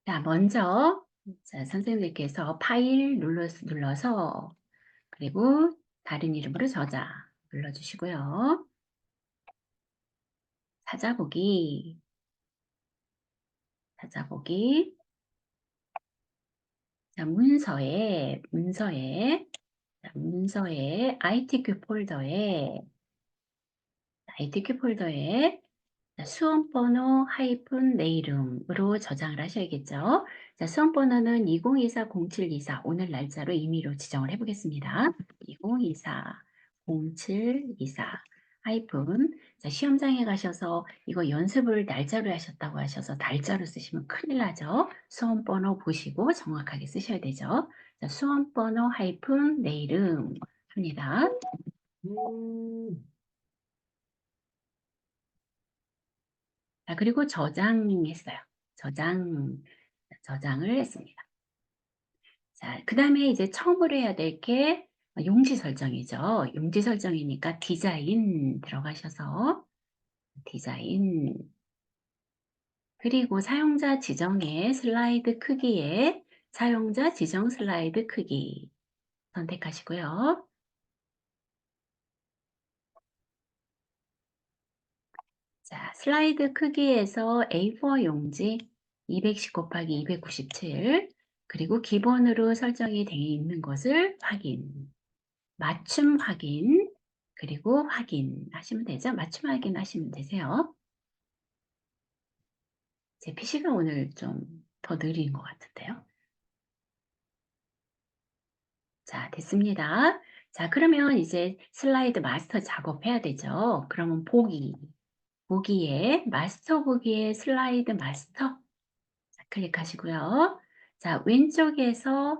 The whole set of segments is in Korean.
자, 먼저 선생님께서 파일 눌러서 그리고 다른 이름으로 저장 눌러주시고요. 찾아보기, 찾아보기. 자, 문서에 ITQ 폴더에 수험번호 하이픈 내 이름으로 저장을 하셔야겠죠. 자, 수험번호는 2024-0724 오늘 날짜로 임의로 지정을 해보겠습니다. 2024-0724 하이픈. 자, 시험장에 가셔서 이거 연습을 날짜로 하셨다고 하셔서 달자로 쓰시면 큰일 나죠. 수험번호 보시고 정확하게 쓰셔야 되죠. 자, 수험번호 하이픈 내 이름 합니다. 자, 그리고 저장했어요. 저장을 했습니다. 자, 그 다음에 이제 처음으로 해야 될 게 용지 설정이죠. 용지 설정이니까 디자인 들어가셔서 디자인. 그리고 사용자 지정의 슬라이드 크기에 사용자 지정 슬라이드 크기 선택하시고요. 자, 슬라이드 크기에서 A4 용지 210 곱하기 297 그리고 기본으로 설정이 되어 있는 것을 확인, 맞춤 확인, 그리고 확인하시면 되죠. 맞춤 확인하시면 되세요. 제 PC가 오늘 좀 더 느린 것 같은데요. 자, 됐습니다. 자, 그러면 이제 슬라이드 마스터 작업해야 되죠. 그러면 보기에 마스터 보기에 슬라이드 마스터 자, 클릭하시고요. 자, 왼쪽에서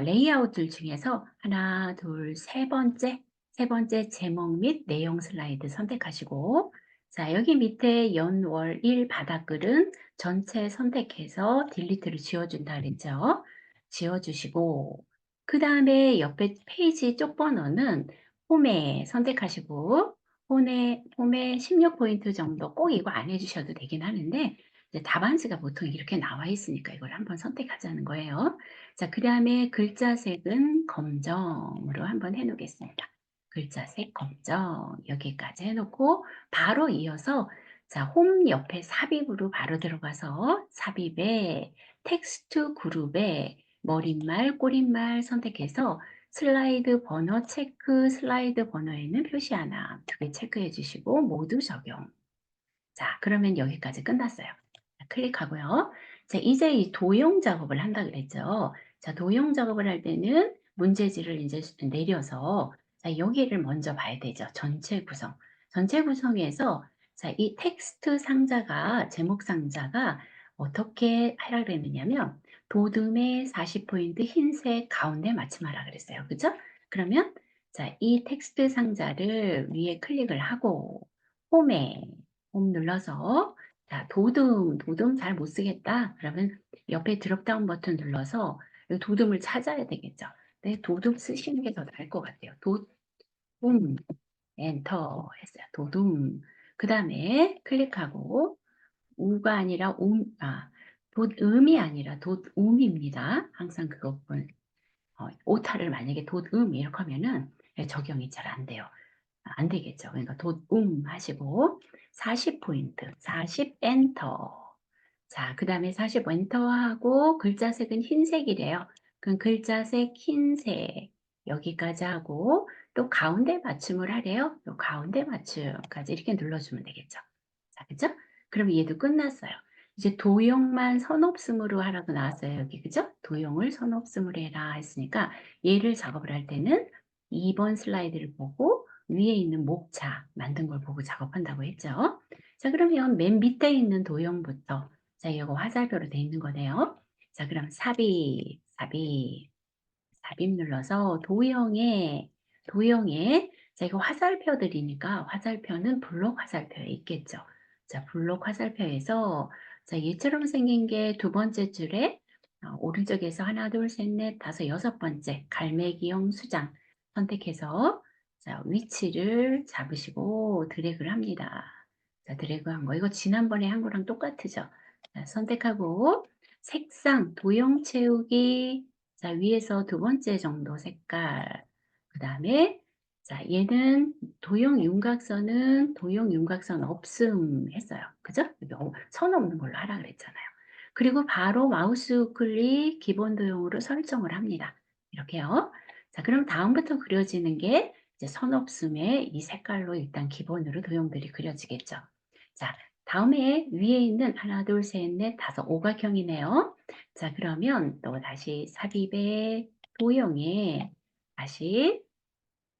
레이아웃들 중에서 하나, 둘, 세 번째 제목 및 내용 슬라이드 선택하시고 자, 여기 밑에 연, 월, 일 바닥글은 전체 선택해서 딜리트를 지워준다 그랬죠. 지워주시고 그 다음에 옆에 페이지 쪽번호는 홈에 선택하시고 홈에 16포인트 정도 꼭 이거 안 해주셔도 되긴 하는데 이제 답안지가 보통 이렇게 나와 있으니까 이걸 한번 선택하자는 거예요. 자, 그 다음에 글자색은 검정으로 한번 해놓겠습니다. 글자색 검정 여기까지 해놓고 바로 이어서 자, 홈 옆에 삽입으로 바로 들어가서 삽입에 텍스트 그룹에 머릿말, 꼬릿말 선택해서 슬라이드 번호 체크, 슬라이드 번호에는 표시 하나, 두 개 체크해 주시고 모두 적용. 자, 그러면 여기까지 끝났어요. 자, 클릭하고요. 자, 이제 이 도형 작업을 한다 그랬죠. 자, 도형 작업을 할 때는 문제지를 이제 내려서 자, 여기를 먼저 봐야 되죠. 전체 구성. 전체 구성에서 자, 이 텍스트 상자가 제목 상자가 어떻게 하라 그랬느냐면 도둠의 40포인트 흰색 가운데 맞춤하라 그랬어요. 그죠? 그러면 자, 이 텍스트 상자를 위에 클릭을 하고 홈에 홈 눌러서 자, 도둠 잘 못 쓰겠다. 그러면 옆에 드롭다운 버튼 눌러서 이 도둠을 찾아야 되겠죠. 네, 도둠 쓰시는 게 더 나을 것 같아요. 도둠 엔터 했어요. 도둠. 그 다음에 클릭하고 우가 아니라 돛음이 아니라 돛음입니다. 항상 그것뿐 오타를 만약에 돛음 이렇게 하면은 적용이 잘 안 돼요. 안 되겠죠. 그러니까 하시고 40포인트, 40 엔터. 자, 그 다음에 40 엔터하고 글자색은 흰색이래요. 그럼 글자색 흰색 여기까지 하고 또 가운데 맞춤을 하래요. 또 가운데 맞춤까지 이렇게 눌러주면 되겠죠. 자, 그죠? 그럼 얘도 끝났어요. 이제 도형만 선없음으로 하라고 나왔어요. 여기 그죠? 도형을 선없음으로 해라 했으니까 얘를 작업을 할 때는 2번 슬라이드를 보고 위에 있는 목차 만든 걸 보고 작업한다고 했죠. 자, 그러면 맨 밑에 있는 도형부터 자, 이거 화살표로 돼 있는 거네요. 자, 그럼 삽입 눌러서 도형에 자, 이거 화살표들이니까 화살표는 블록 화살표에 있겠죠. 자, 블록 화살표에서 자, 얘처럼 생긴 게 두 번째 줄에 오른쪽에서 하나, 둘, 셋, 넷, 다섯, 여섯 번째 갈매기형 수장 선택해서 자, 위치를 잡으시고 드래그를 합니다. 자, 드래그 한 거. 이거 지난번에 한 거랑 똑같으죠? 자, 선택하고 색상, 도형 채우기. 자, 위에서 두 번째 정도 색깔. 그다음에 자, 얘는 도형 윤곽선은 도형 윤곽선 없음 했어요. 그죠? 여기 선 없는 걸로 하라 그랬잖아요. 그리고 바로 마우스 클릭 기본 도형으로 설정을 합니다. 이렇게요. 자, 그럼 다음부터 그려지는 게 이제 선 없음에 이 색깔로 일단 기본으로 도형들이 그려지겠죠. 자, 다음에 위에 있는 하나, 둘, 셋, 넷, 다섯 오각형이네요. 자, 그러면 또 다시 삽입의 도형에 다시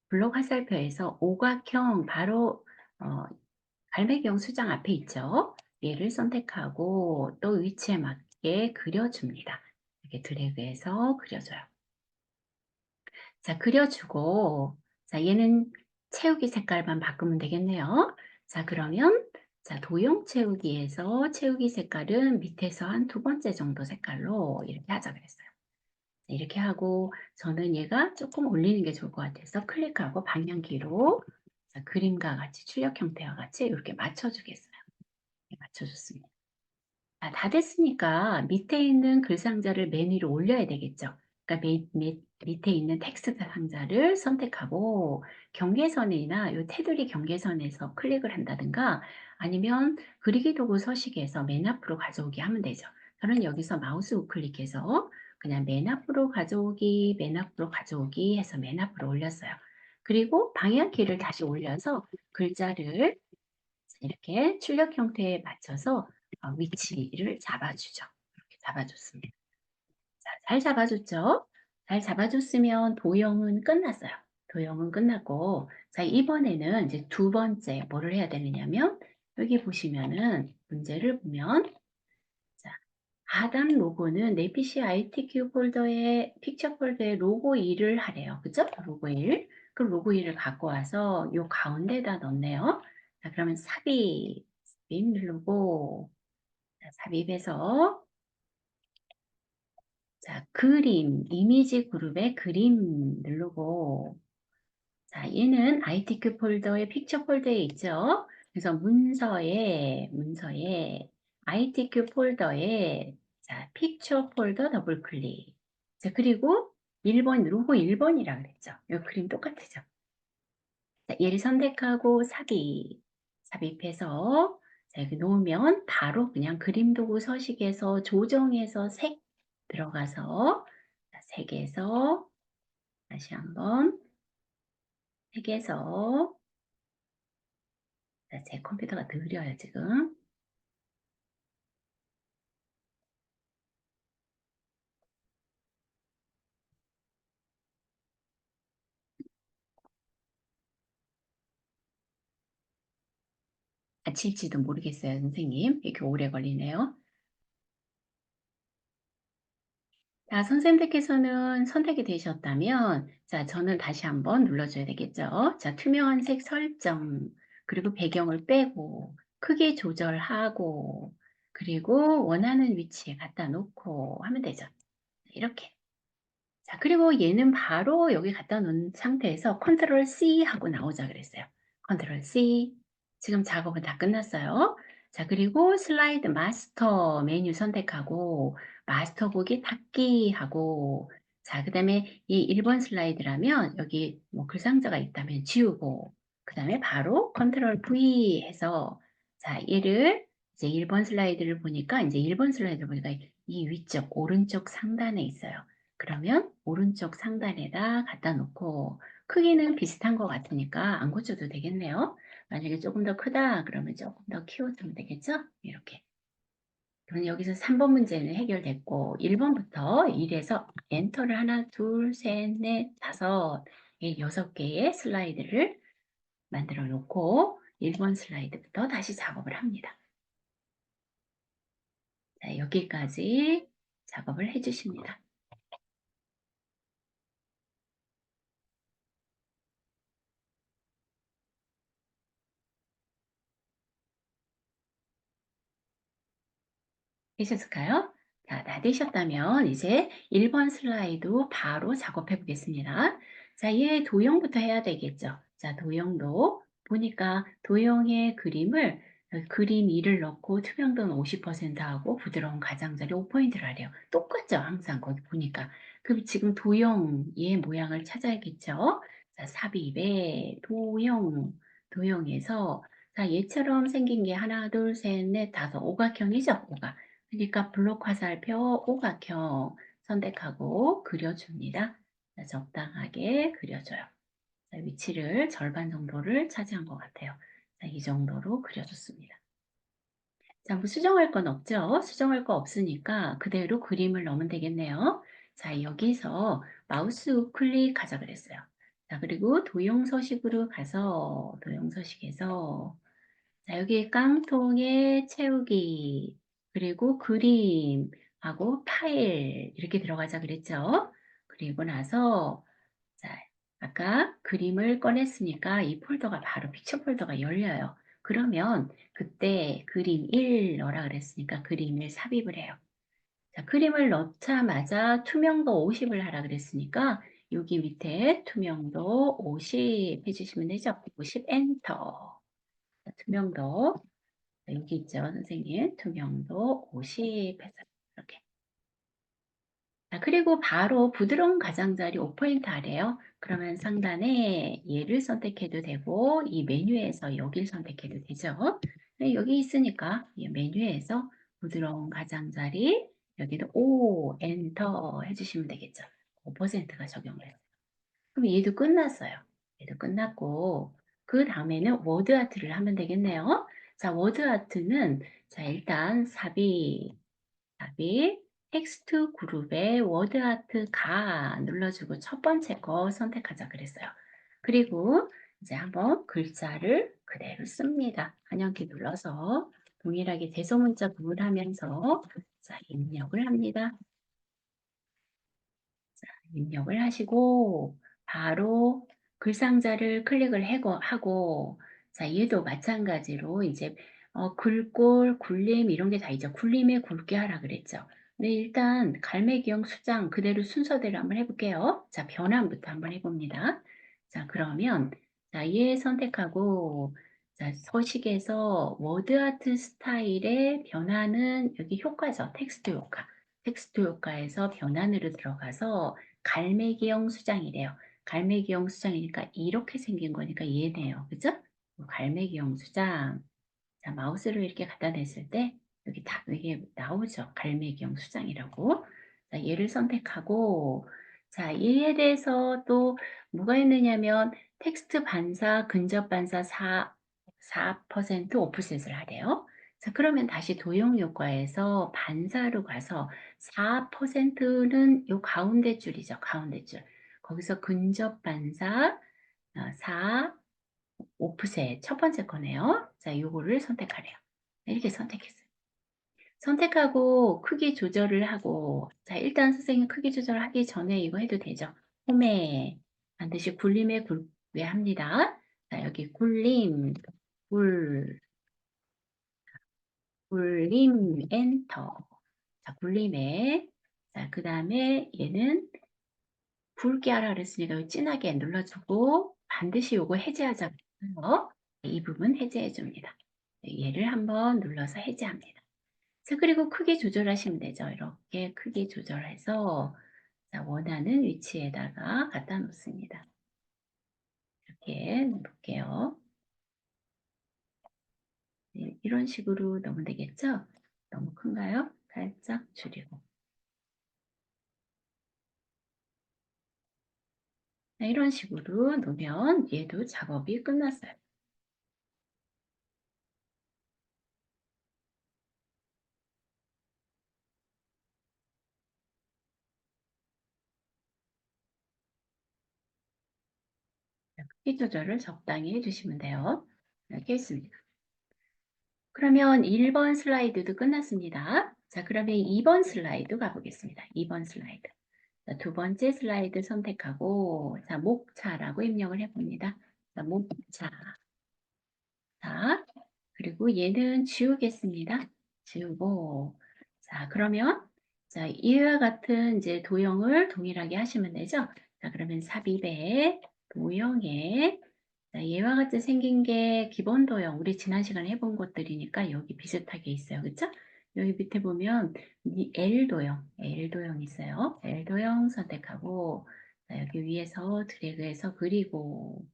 블록 화살표에서 오각형 바로 갈매기형 수장 앞에 있죠. 얘를 선택하고 또 위치에 맞게 그려줍니다. 이렇게 드래그해서 그려줘요. 자, 그려주고 자, 얘는 채우기 색깔만 바꾸면 되겠네요. 자, 그러면 자, 도형 채우기에서 채우기 색깔은 밑에서 한 두 번째 정도 색깔로 이렇게 하자 그랬어요. 이렇게 하고 저는 얘가 조금 올리는 게 좋을 것 같아서 클릭하고 방향키로 자, 그림과 같이 출력 형태와 같이 이렇게 맞춰주겠어요. 네, 맞춰줬습니다. 아, 다 됐으니까 밑에 있는 글 상자를 맨 위로 올려야 되겠죠. 그러니까 밑에 있는 텍스트 상자를 선택하고 경계선이나 요 테두리 경계선에서 클릭을 한다든가 아니면 그리기 도구 서식에서 맨 앞으로 가져오기 하면 되죠. 저는 여기서 마우스 우클릭해서 그냥 맨 앞으로 가져오기, 맨 앞으로 가져오기 해서 맨 앞으로 올렸어요. 그리고 방향키를 다시 올려서 글자를 이렇게 출력 형태에 맞춰서 위치를 잡아주죠. 이렇게 잡아줬습니다. 자, 잘 잡아줬죠? 잘 잡아줬으면 도형은 끝났어요. 도형은 끝났고, 자, 이번에는 이제 두 번째 뭐를 해야 되느냐면, 여기 보시면은 문제를 보면, 자, 하단 로고는 내 PC ITQ 폴더에, 픽처 폴더에 로고 1을 하래요. 그죠? 로고 1. 그럼 로고 1을 갖고 와서 요 가운데다 넣네요. 자, 그러면 삽입 누르고, 자, 삽입해서, 자, 그림, 이미지 그룹에 그림 누르고, 자, 얘는 ITQ 폴더의 픽처 폴더에 있죠. 그래서 문서에 ITQ 폴더에 자, 픽처 폴더 더블 클릭. 자, 그리고 1번 로고 1번이라 그랬죠. 이 그림 똑같으죠. 자, 얘를 선택하고 삽입해서 자, 이렇게 놓으면 바로 그냥 그림 도구 서식에서 조정해서 색 들어가서 자, 색에서 다시 한번 색에서 자, 제 컴퓨터가 느려요, 지금. 아칠지도 모르겠어요, 선생님. 이렇게 오래 걸리네요. 자, 선생님께서는 선택이 되셨다면, 자, 저는 다시 한번 눌러줘야 되겠죠. 자, 투명한 색 설정, 그리고 배경을 빼고, 크기 조절하고, 그리고 원하는 위치에 갖다 놓고 하면 되죠. 이렇게. 자, 그리고 얘는 바로 여기 갖다 놓은 상태에서 컨트롤 C 하고 나오자 그랬어요. 컨트롤 C. 지금 작업은 다 끝났어요. 자, 그리고 슬라이드 마스터 메뉴 선택하고 마스터 보기 닫기 하고 자, 그다음에 이 1번 슬라이드라면 여기 뭐 글상자가 있다면 지우고 그다음에 바로 컨트롤 V 해서 자, 얘를 이제 1번 슬라이드를 보니까 이제 1번 슬라이드를 보니까 이 위쪽 오른쪽 상단에 있어요. 그러면 오른쪽 상단에다 갖다 놓고 크기는 비슷한 것 같으니까 안 고쳐도 되겠네요. 만약에 조금 더 크다 그러면 조금 더 키워주면 되겠죠? 이렇게. 그럼 여기서 3번 문제는 해결됐고 1번부터 1에서 엔터를 하나, 둘, 셋, 넷, 다섯, 6개의 슬라이드를 만들어 놓고 1번 슬라이드부터 다시 작업을 합니다. 자, 여기까지 작업을 해주십니다. 되셨을까요? 자, 다 되셨다면 이제 1번 슬라이드 바로 작업해 보겠습니다. 자, 얘 도형부터 해야 되겠죠. 자, 도형도 보니까 도형의 그림을 그림 2를 넣고 투명도는 50% 하고 부드러운 가장자리 5포인트를 하래요. 똑같죠? 항상 거기 보니까. 그럼 지금 도형 얘 모양을 찾아야겠죠? 자, 삽입에 도형에서 자, 얘처럼 생긴 게 하나, 둘, 셋, 넷, 다섯 오각형이죠? 오각. 그러니까 블록 화살표 오각형 선택하고 그려줍니다. 자, 적당하게 그려줘요. 자, 위치를 절반 정도를 차지한 것 같아요. 자, 이 정도로 그려줬습니다. 자, 뭐 수정할 건 없죠? 수정할 거 없으니까 그대로 그림을 넣으면 되겠네요. 자, 여기서 마우스 우클릭하자 그랬어요. 자, 그리고 도형 서식으로 가서 도형 서식에서 자, 여기 깡통에 채우기 그리고 그림하고 파일 이렇게 들어가자 그랬죠? 그리고 나서 자, 아까 그림을 꺼냈으니까 이 폴더가 바로 픽처 폴더가 열려요. 그러면 그때 그림 1 넣으라 그랬으니까 그림 1 삽입을 해요. 자, 그림을 넣자마자 투명도 50을 하라 그랬으니까 여기 밑에 투명도 50 해주시면 되죠. 50 엔터. 자, 투명도 여기 있죠, 선생님. 투명도 50 해서 이렇게. 자, 그리고 바로 부드러운 가장자리 5포인트 아래요. 그러면 상단에 얘를 선택해도 되고 이 메뉴에서 여기를 선택해도 되죠. 네, 여기 있으니까 이 메뉴에서 부드러운 가장자리 여기도 5 엔터 해주시면 되겠죠. 5%가 적용을 해요. 그럼 얘도 끝났어요. 얘도 끝났고 그 다음에는 워드 아트를 하면 되겠네요. 자, 워드 아트는 자, 일단 삽입 텍스트 그룹에 워드 아트 가 눌러주고 첫 번째 거 선택하자 그랬어요. 그리고 이제 한번 글자를 그대로 씁니다. 한영키 눌러서 동일하게 대소문자 구분하면서 자, 입력을 합니다. 입력을 하시고 바로 글상자를 클릭을 하고 자, 얘도 마찬가지로 이제 글꼴, 굴림 이런 게 다 있죠. 굴림에 굵게 하라 그랬죠. 네, 일단 갈매기형 수장 그대로 순서대로 한번 해볼게요. 자, 변환부터 한번 해봅니다. 자, 그러면 자, 얘 선택하고 자, 서식에서 워드아트 스타일의 변화는 여기 효과죠. 텍스트 효과. 텍스트 효과에서 변환으로 들어가서 갈매기형 수장이래요. 갈매기형 수장이니까 이렇게 생긴 거니까 얘네요. 그죠? 갈매기형 수장. 자, 마우스를 이렇게 갖다 댔을 때 여기 다 이게 나오죠. 갈매기형 수장이라고. 자, 얘를 선택하고 자, 얘에 대해서 또 뭐가 있느냐면 텍스트 반사, 근접 반사 4%, 5%를 하래요. 자, 그러면 다시 도형 효과에서 반사로 가서 4%는 요 가운데 줄이죠. 가운데 줄. 거기서 근접 반사 4, 오프셋 첫 번째 거네요. 자, 요거를 선택하래요. 이렇게 선택했어요. 선택하고 크기 조절을 하고 자, 일단 선생님 크기 조절하기 전에 이거 해도 되죠. 홈에 반드시 굴림에 굵게 합니다. 자, 여기 굴림 엔터. 자, 굴림에 자, 그 다음에 얘는 굵게 하라 그랬으니까 여기 진하게 눌러주고 반드시 요거 해제하자 그랬어요. 이 부분 해제해 줍니다. 얘를 한번 눌러서 해제합니다. 자, 그리고 크기 조절하시면 되죠. 이렇게 크기 조절해서 자, 원하는 위치에다가 갖다 놓습니다. 이렇게 놓을게요. 네, 이런 식으로 넣으면 되겠죠? 너무 큰가요? 살짝 줄이고. 자, 이런 식으로 놓으면 얘도 작업이 끝났어요. 크기 조절을 적당히 해주시면 돼요. 이렇게 했습니다. 그러면 1번 슬라이드도 끝났습니다. 자, 그러면 2번 슬라이드 가보겠습니다. 2번 슬라이드. 자, 두 번째 슬라이드 선택하고 자, 목차라고 입력을 해봅니다. 자, 목차. 자, 그리고 얘는 지우겠습니다. 지우고 자, 그러면 자, 이와 같은 이제 도형을 동일하게 하시면 되죠. 자, 그러면 삽입에 도형에 자, 얘와 같이 생긴 게 기본 도형. 우리 지난 시간에 해본 것들이니까 여기 비슷하게 있어요. 그쵸? 여기 밑에 보면 이 L 도형, L 도형 있어요. L 도형 선택하고 자, 여기 위에서 드래그해서 그리고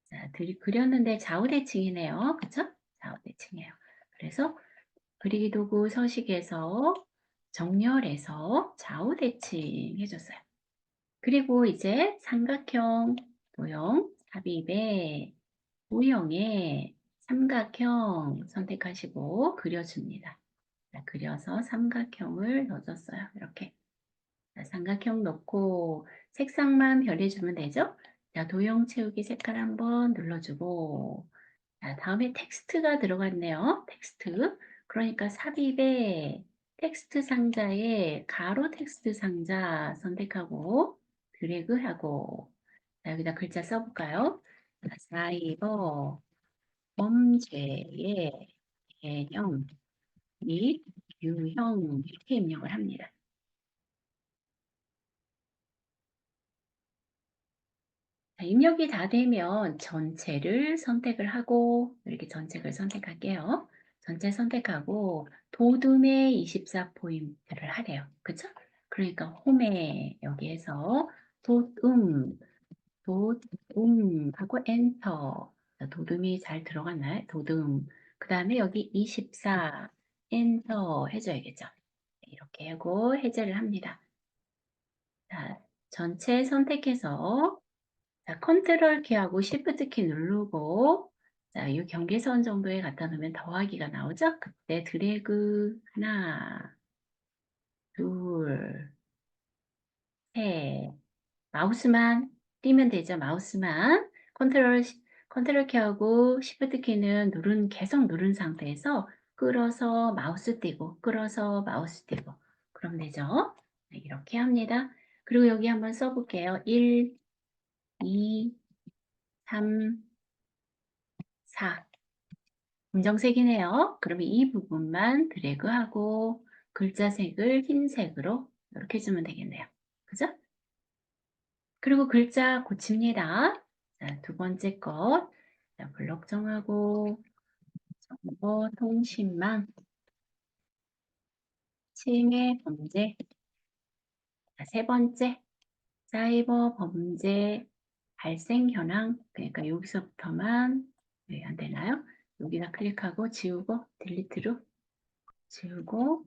자, 그렸는데 좌우대칭이네요. 그쵸? 좌우대칭이에요. 그래서 그리기 도구 서식에서 정렬해서 좌우대칭 해줬어요. 그리고 이제 삼각형 도형 삽입에 O형의 삼각형 선택하시고 그려줍니다. 자, 그려서 삼각형을 넣어줬어요. 이렇게. 자, 삼각형 넣고 색상만 변해주면 되죠? 자, 도형 채우기 색깔 한번 눌러주고 자, 다음에 텍스트가 들어갔네요. 텍스트. 그러니까 삽입에 텍스트 상자에 가로 텍스트 상자 선택하고 드래그하고 자, 여기다 글자 써볼까요? 자, 사이버 범죄의 개념 및 유형 이렇게 입력을 합니다. 자, 입력이 다 되면 전체를 선택을 하고 이렇게 전체를 선택할게요. 전체 선택하고 도둠에 24포인트를 하래요. 그쵸? 그러니까 홈에 여기에서 도둠, 도둠 하고 엔터. 자, 도둠이 잘 들어갔나요? 도둠. 그 다음에 여기 24 엔터 해줘야겠죠. 이렇게 하고 해제를 합니다. 자, 전체 선택해서 자, 컨트롤 키하고 시프트 키 누르고 자, 이 경계선 정도에 갖다 놓으면 더하기가 나오죠? 그때 드래그 하나, 둘, 셋. 마우스만 띄면 되죠. 마우스만 컨트롤 키하고 시프트 키는 계속 누른 상태에서 끌어서 마우스 띄고 끌어서 마우스 띄고 그럼 되죠. 네, 이렇게 합니다. 그리고 여기 한번 써볼게요. 1, 2, 3, 4. 검정색이네요. 그러면 이 부분만 드래그하고 글자색을 흰색으로 이렇게 주면 되겠네요. 그죠? 그리고 글자 고칩니다. 자, 두 번째 것. 자, 블록 정하고 정보 통신망 침해 범죄. 자, 세 번째. 사이버 범죄 발생 현황. 그러니까 여기서부터만 왜 안 되나요? 여기다 클릭하고 지우고 딜리트로 지우고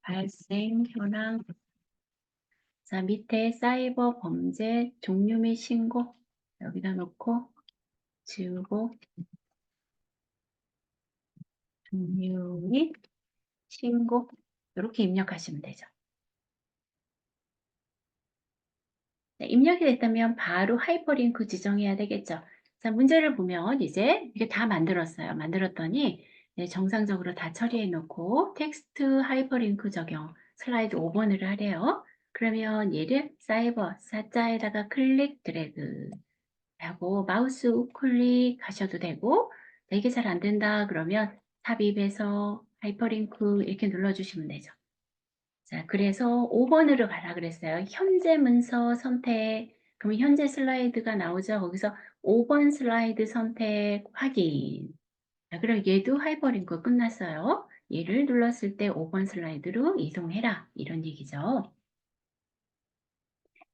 발생 현황. 자, 밑에 사이버 범죄 종류 및 신고 여기다 놓고 지우고 종류 및 신고 이렇게 입력하시면 되죠. 네, 입력이 됐다면 바로 하이퍼링크 지정해야 되겠죠. 자, 문제를 보면 이제 이게 다 만들었어요. 만들었더니 네, 정상적으로 다 처리해 놓고 텍스트 하이퍼링크 적용 슬라이드 5번을 하래요. 그러면 얘를 사이버 사자에다가 클릭 드래그 하고 마우스 우클릭 하셔도 되고 이게 잘 안 된다 그러면 삽입에서 하이퍼링크 이렇게 눌러주시면 되죠. 자, 그래서 5번으로 가라 그랬어요. 현재 문서 선택. 그러면 현재 슬라이드가 나오죠. 거기서 5번 슬라이드 선택 확인. 자, 그럼 얘도 하이퍼링크 끝났어요. 얘를 눌렀을 때 5번 슬라이드로 이동해라. 이런 얘기죠.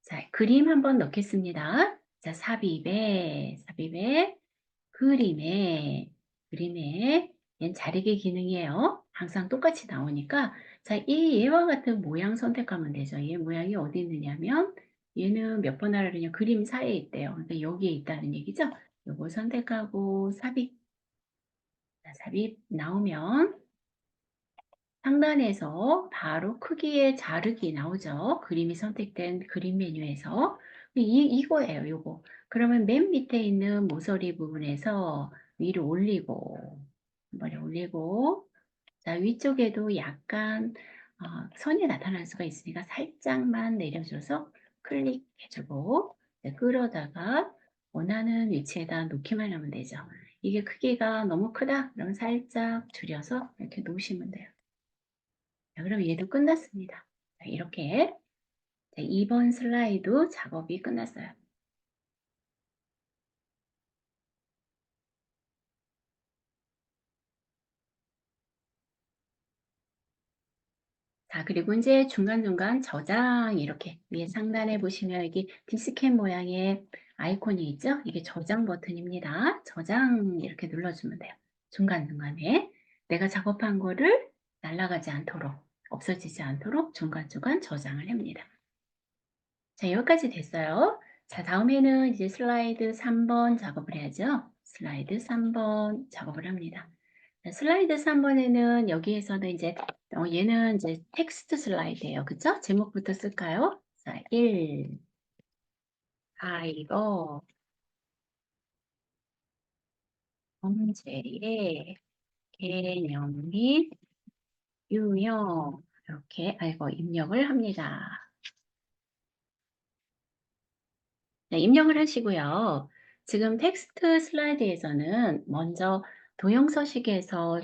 자, 그림 한번 넣겠습니다. 자, 삽입에, 그림에, 얘는 자르기 기능이에요. 항상 똑같이 나오니까. 자, 얘와 같은 모양 선택하면 되죠. 얘 모양이 어디 있느냐면, 얘는 몇 번 하려냐, 그림 사이에 있대요. 그러니까 여기에 있다는 얘기죠. 요거 선택하고 삽입. 자, 삽입 나오면, 상단에서 바로 크기의 자르기 나오죠. 그림이 선택된 그림 메뉴에서. 이거예요, 요거. 그러면 맨 밑에 있는 모서리 부분에서 위로 올리고, 한 번에 올리고, 자, 위쪽에도 약간 선이 나타날 수가 있으니까 살짝만 내려줘서 클릭해주고, 네, 끌어다가 원하는 위치에다 놓기만 하면 되죠. 이게 크기가 너무 크다? 그러면 살짝 줄여서 이렇게 놓으시면 돼요. 자, 그럼 얘도 끝났습니다. 자, 이렇게 자, 2번 슬라이드 작업이 끝났어요. 자, 그리고 인제 중간중간 저장 이렇게 위에 상단에 보시면 여기 디스켓 모양의 아이콘이 있죠? 이게 저장 버튼입니다. 저장 이렇게 눌러주면 돼요. 중간중간에 내가 작업한 거를 날아가지 않도록, 없어지지 않도록 중간중간 저장을 합니다. 자, 여기까지 됐어요. 자, 다음에는 이제 슬라이드 3번 작업을 해야죠. 슬라이드 3번 작업을 합니다. 자, 슬라이드 3 번에는 여기에서는 이제 얘는 이제 텍스트 슬라이드예요. 그죠? 제목부터 쓸까요? 자, 1. 아이거 범죄의 개념 및 유형 이렇게 아이거 입력을 합니다. 네, 입력을 하시고요. 지금 텍스트 슬라이드에서는 먼저 도형 서식에서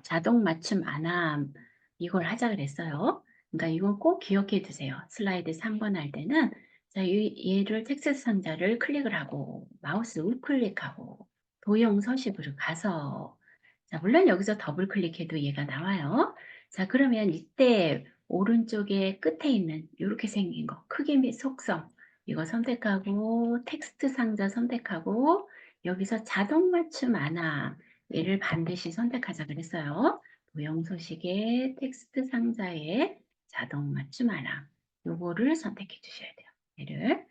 자동 맞춤 안함 이걸 하자 그랬어요. 그러니까 이건 꼭 기억해 두세요. 슬라이드 3번 할 때는 자, 얘를 텍스트 상자를 클릭을 하고 마우스 우클릭하고 도형 서식으로 가서 자, 물론 여기서 더블 클릭해도 얘가 나와요. 자, 그러면 이때 오른쪽에 끝에 있는 이렇게 생긴 거 크기 및 속성 이거 선택하고 텍스트 상자 선택하고 여기서 자동 맞춤 안함 얘를 반드시 선택하자 그랬어요. 도형 소식의 텍스트 상자에 자동 맞춤 안함 요거를 선택해 주셔야 돼요. 얘를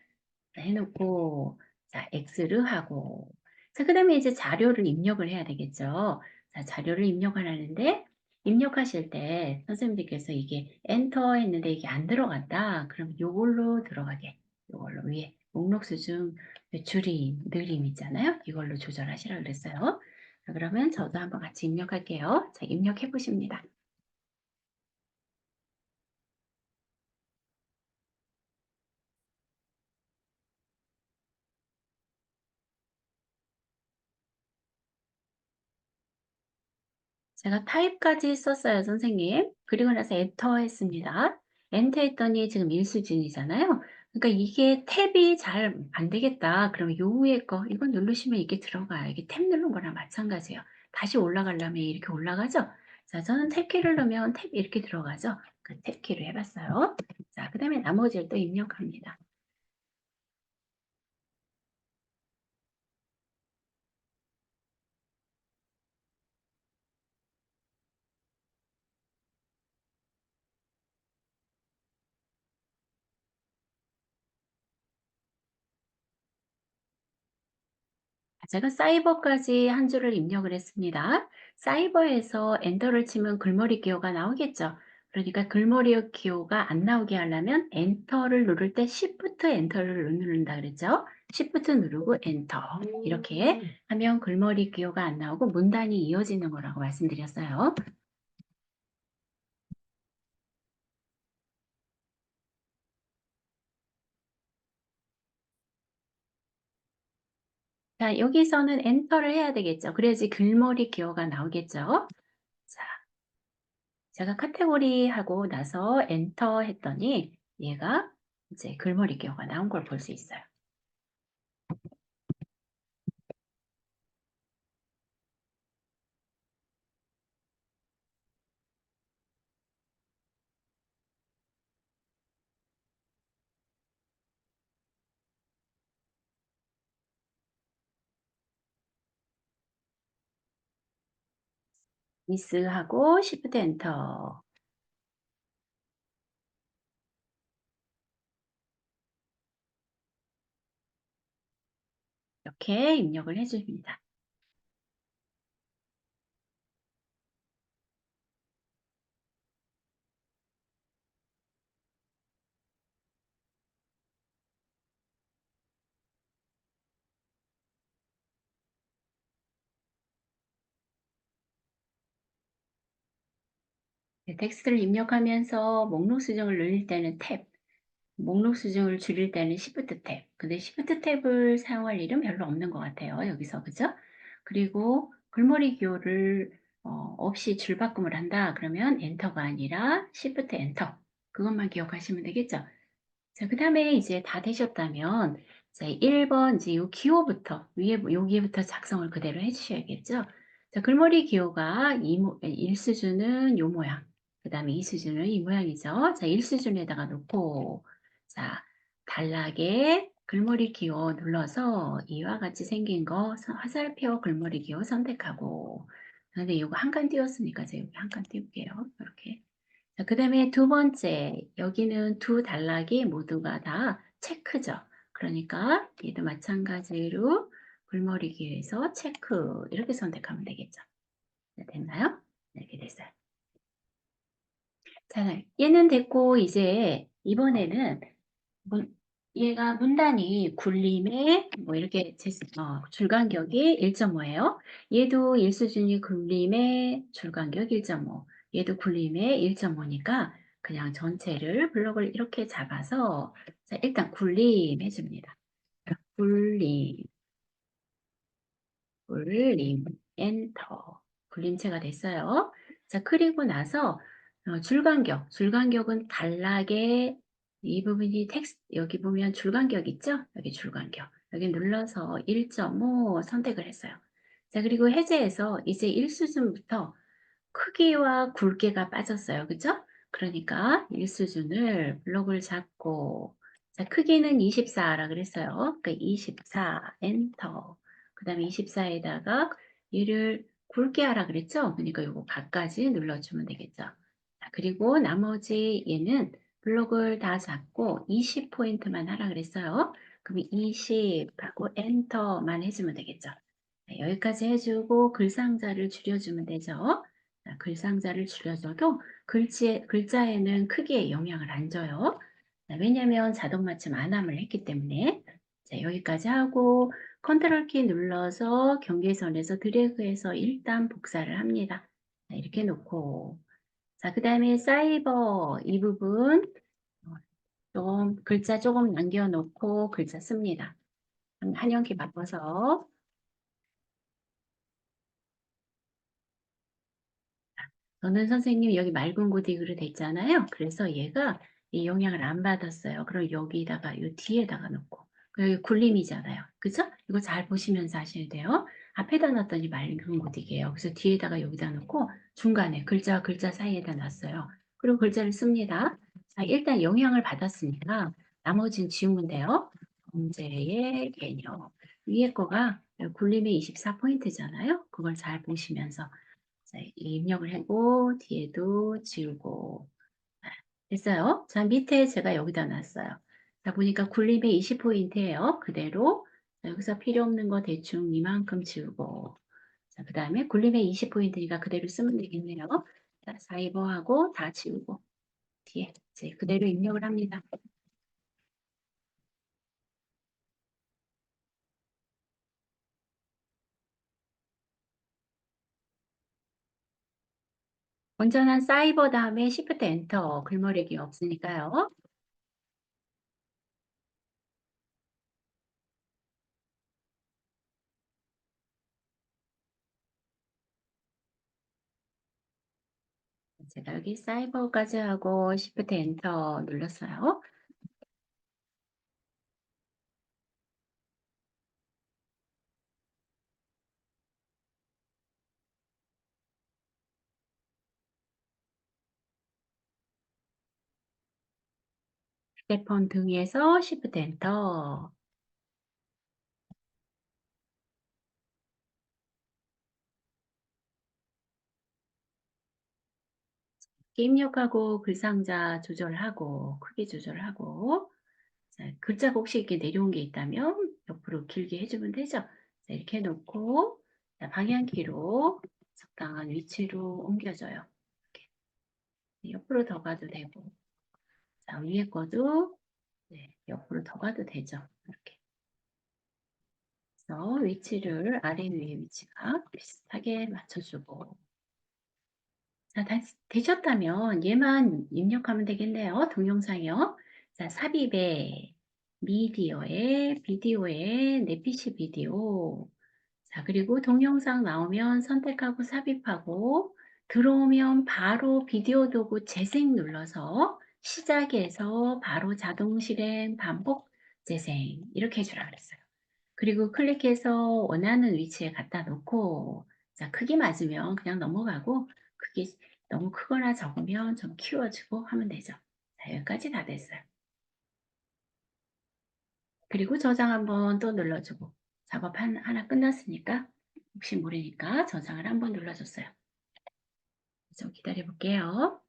해 놓고 자 X를 하고 자 그다음에 이제 자료를 입력을 해야 되겠죠. 자 자료를 입력을 하는데 입력하실 때 선생님들께서 이게 엔터 했는데 이게 안 들어간다. 그럼 요걸로 들어가게 요걸로 위에 목록 수준 줄임, 느림 있잖아요. 이걸로 조절하시라 그랬어요. 자 그러면 저도 한번 같이 입력할게요. 자 입력해 보십니다. 제가 타입까지 썼어요, 선생님. 그리고 나서 엔터 했습니다. 엔터 했더니 지금 일수준이잖아요. 그러니까 이게 탭이 잘 안 되겠다. 그러면 요 위에 거 이거 누르시면 이게 들어가요. 이게 탭 누른 거랑 마찬가지예요. 다시 올라가려면 이렇게 올라가죠. 자, 저는 탭키를 누르면 탭 이렇게 들어가죠. 그 탭키를 해 봤어요. 자, 그다음에 나머지를 또 입력합니다. 제가 사이버까지 한 줄을 입력을 했습니다. 사이버에서 엔터를 치면 글머리 기호가 나오겠죠. 그러니까 글머리 기호가 안 나오게 하려면 엔터를 누를 때 Shift 엔터를 누른다 그랬죠. Shift 누르고 엔터 이렇게 하면 글머리 기호가 안 나오고 문단이 이어지는 거라고 말씀드렸어요. 자, 여기서는 엔터를 해야 되겠죠. 그래야지 글머리 기호가 나오겠죠. 자, 제가 카테고리 하고 나서 엔터 했더니 얘가 이제 글머리 기호가 나온 걸 볼 수 있어요. 미스하고 Shift 엔터 이렇게 입력을 해 줍니다. 네, 텍스트를 입력하면서 목록 수정을 늘릴 때는 탭, 목록 수정을 줄일 때는 Shift 탭. 근데 Shift 탭을 사용할 일은 별로 없는 것 같아요. 여기서 그죠? 그리고 글머리 기호를 없이 줄바꿈을 한다. 그러면 엔터가 아니라 Shift 엔터. 그것만 기억하시면 되겠죠? 자, 그다음에 이제 다 되셨다면 자, 1번 이제 요 기호부터 위에 여기부터 작성을 그대로 해 주셔야겠죠. 자, 글머리 기호가 일 수준은 요 모양. 그 다음에 2수준은 이 모양이죠. 자, 1수준에다가 놓고, 자, 단락에 글머리 기호 눌러서 이와 같이 생긴 거 화살표 글머리 기호 선택하고, 근데 이거 한 칸 띄웠으니까 제가 여기 한 칸 띄울게요. 이렇게. 자, 그 다음에 두 번째, 여기는 두 단락이 모두가 다 체크죠. 그러니까 얘도 마찬가지로 글머리 기호에서 체크 이렇게 선택하면 되겠죠. 네, 됐나요? 네, 이렇게 됐어요. 자, 얘는 됐고 이제 이번에는 얘가 문단이 굴림에 뭐 이렇게 줄간격이 1.5예요. 얘도 1수준이 굴림에 줄간격 1.5. 얘도 굴림에 1.5니까 그냥 전체를 블록을 이렇게 잡아서 자, 일단 굴림 해줍니다. 굴림, 굴림, 엔터. 굴림체가 됐어요. 자, 그리고 나서 줄간격은 단락에 이 부분이 텍스트, 여기 보면 줄간격 있죠? 여기 줄간격. 여기 눌러서 1.5 선택을 했어요. 자, 그리고 해제해서 이제 1수준부터 크기와 굵기가 빠졌어요. 그죠? 그러니까 1수준을 블록을 잡고, 자, 크기는 24라 그랬어요. 그러니까 24, 엔터. 그 다음에 24에다가 얘를 굵게 하라 그랬죠? 그러니까 요거 각까지 눌러주면 되겠죠. 자, 그리고 나머지 얘는 블록을 다 잡고 20포인트만 하라 그랬어요. 그럼 20하고 엔터만 해주면 되겠죠. 네, 여기까지 해주고 글상자를 줄여주면 되죠. 자, 글상자를 줄여줘도 글자에는 크게 영향을 안 줘요. 자, 왜냐하면 자동 맞춤 안함을 했기 때문에. 자, 여기까지 하고 컨트롤 키 눌러서 경계선에서 드래그해서 일단 복사를 합니다. 자, 이렇게 놓고 자, 그 다음에 사이버 이 부분 좀 글자 조금 남겨놓고 글자 씁니다. 한영키 바꿔서 저는 선생님 여기 맑은 고딕으로 됐잖아요. 그래서 얘가 이 영향을 안 받았어요. 그럼 여기다가 이 뒤에다가 놓고 여기 굴림이잖아요. 그죠? 이거 잘 보시면서 하셔야 돼요. 앞에다 놨더니 맑은 고딕이에요. 그래서 뒤에다가 여기다 놓고 중간에 글자와 글자 사이에다 놨어요. 그리고 글자를 씁니다. 자, 일단 영향을 받았으니까 나머지는 지우면 돼요. 문제의 개념. 위에 거가 굴림의 24포인트잖아요. 그걸 잘 보시면서 자, 입력을 하고 뒤에도 지우고 됐어요. 자, 밑에 제가 여기다 놨어요. 자, 보니까 굴림의 20포인트예요. 그대로 자, 여기서 필요 없는 거 대충 이만큼 지우고 자, 그 다음에 굴림의 20포인트니까 그대로 쓰면 되겠네요. 자, 사이버하고 다 지우고 뒤에 이제 그대로 입력을 합니다. 온전한 사이버 다음에 Shift 엔터 글머리기 없으니까요. 제가 여기 사이버까지 하고 Shift 엔터 눌렀어요. 휴대폰 등에서 Shift 엔터 입력하고 글상자 조절하고 크기 조절하고 자, 글자가 혹시 이렇게 내려온 게 있다면 옆으로 길게 해주면 되죠. 자, 이렇게 해놓고 자, 방향키로 적당한 위치로 옮겨줘요. 이렇게. 옆으로 더 가도 되고 자, 위에 거도 네, 옆으로 더 가도 되죠. 이렇게. 그래서 위치를 아래 위에 위치가 비슷하게 맞춰주고 자, 다 되셨다면 얘만 입력하면 되겠네요. 동영상이요. 자, 삽입에 미디어에 비디오에 내 PC 비디오 자, 그리고 동영상 나오면 선택하고 삽입하고 들어오면 바로 비디오 도구 재생 눌러서 시작해서 바로 자동 실행 반복 재생 이렇게 해주라 그랬어요. 그리고 클릭해서 원하는 위치에 갖다 놓고 자, 크기 맞으면 그냥 넘어가고 크기 너무 크거나 적으면 좀 키워주고 하면 되죠. 자, 여기까지 다 됐어요. 그리고 저장 한번 또 눌러주고 작업 하나 끝났으니까 혹시 모르니까 저장을 한번 눌러줬어요. 좀 기다려 볼게요.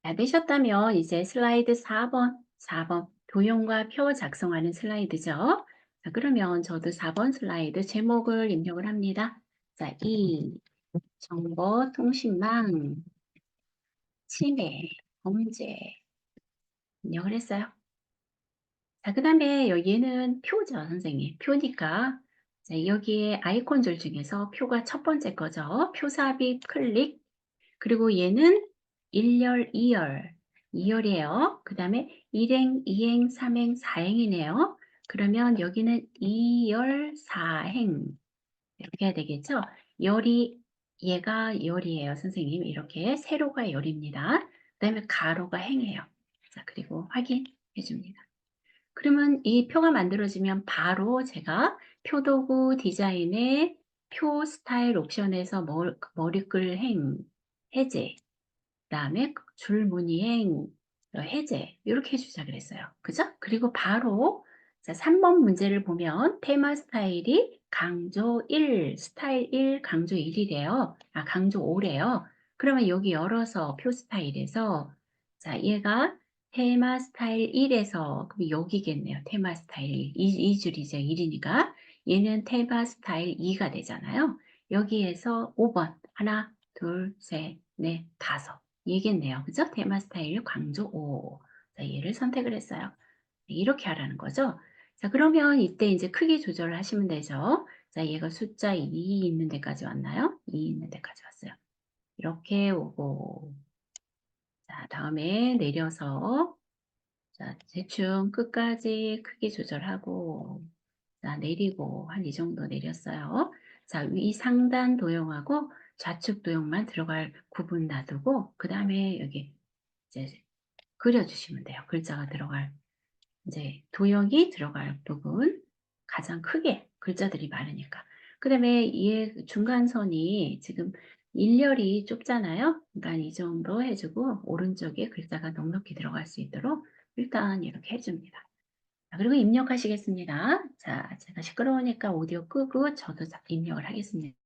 다 되셨다면 이제 슬라이드 4번 도형과 표 작성하는 슬라이드죠. 자, 그러면 저도 4번 슬라이드 제목을 입력을 합니다. 자, 이 정보통신망 침해 범죄 입력을 했어요. 자, 그 다음에 얘는 표죠, 선생님. 표니까 자, 여기에 아이콘들 중에서 표가 첫 번째 거죠. 표 삽입 클릭. 그리고 얘는 1열, 2열, 2열이에요. 그 다음에 1행, 2행, 3행, 4행이네요. 그러면 여기는 2열, 4행 이렇게 해야 되겠죠? 열이 얘가 열이에요, 선생님. 이렇게 세로가 열입니다. 그 다음에 가로가 행이에요. 자, 그리고 확인해 줍니다. 그러면 이 표가 만들어지면 바로 제가 표도구 디자인의 표 스타일 옵션에서 머리글 행, 해제, 그다음에 줄무늬행, 해제 이렇게 해주자 그랬어요. 그죠? 그리고 바로 자, 3번 문제를 보면 테마 스타일이 강조 1, 스타일 1, 강조 1이래요. 아, 강조 5래요. 그러면 여기 열어서 표 스타일에서 자, 얘가 테마 스타일 1에서 그럼 여기겠네요. 테마 스타일 1. 이 줄이죠. 1이니까. 얘는 테마 스타일 2가 되잖아요. 여기에서 5번. 하나, 둘, 셋, 넷, 다섯. 얘겠네요. 그죠? 테마 스타일 강조 5. 자, 얘를 선택을 했어요. 이렇게 하라는 거죠. 자, 그러면 이때 이제 크기 조절을 하시면 되죠. 자, 얘가 숫자 2 있는 데까지 왔나요? 2 있는 데까지 왔어요. 이렇게 오고. 자, 다음에 내려서 자, 대충 끝까지 크기 조절하고 자, 내리고 한 이 정도 내렸어요. 자, 위 상단 도형하고 좌측 도형만 들어갈 구분 놔두고 그 다음에 여기 이제 그려주시면 돼요. 글자가 들어갈 이제 도형이 들어갈 부분 가장 크게 글자들이 많으니까. 그 다음에 이 중간선이 지금 일렬이 좁잖아요. 그러니까 이 정도 해주고 오른쪽에 글자가 넉넉히 들어갈 수 있도록 일단 이렇게 해줍니다. 자, 그리고 입력하시겠습니다. 자, 제가 시끄러우니까 오디오 끄고 저도 입력을 하겠습니다.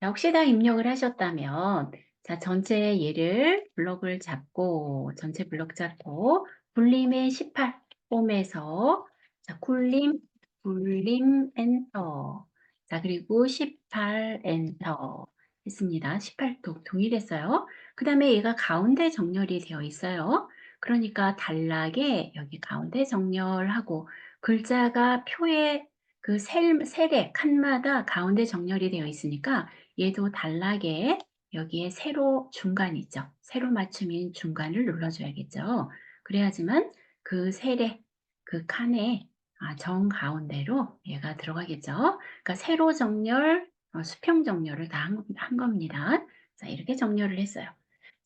자, 혹시 다 입력을 하셨다면, 자, 전체 얘를 블럭을 잡고, 전체 블럭 잡고, 굴림의 18 홈에서, 자, 굴림 엔터. 자, 그리고 18 엔터 했습니다. 18도 동일했어요. 그 다음에 얘가 가운데 정렬이 되어 있어요. 그러니까 단락에 여기 가운데 정렬하고, 글자가 표의 그 셀의 칸마다 가운데 정렬이 되어 있으니까 얘도 단락에 여기에 세로 중간 있죠. 세로 맞춤인 중간을 눌러줘야겠죠. 그래야지만 그 셀의 그 칸에 정가운데로 얘가 들어가겠죠. 그러니까 세로 정렬, 수평 정렬을 다 한 겁니다. 자, 이렇게 정렬을 했어요.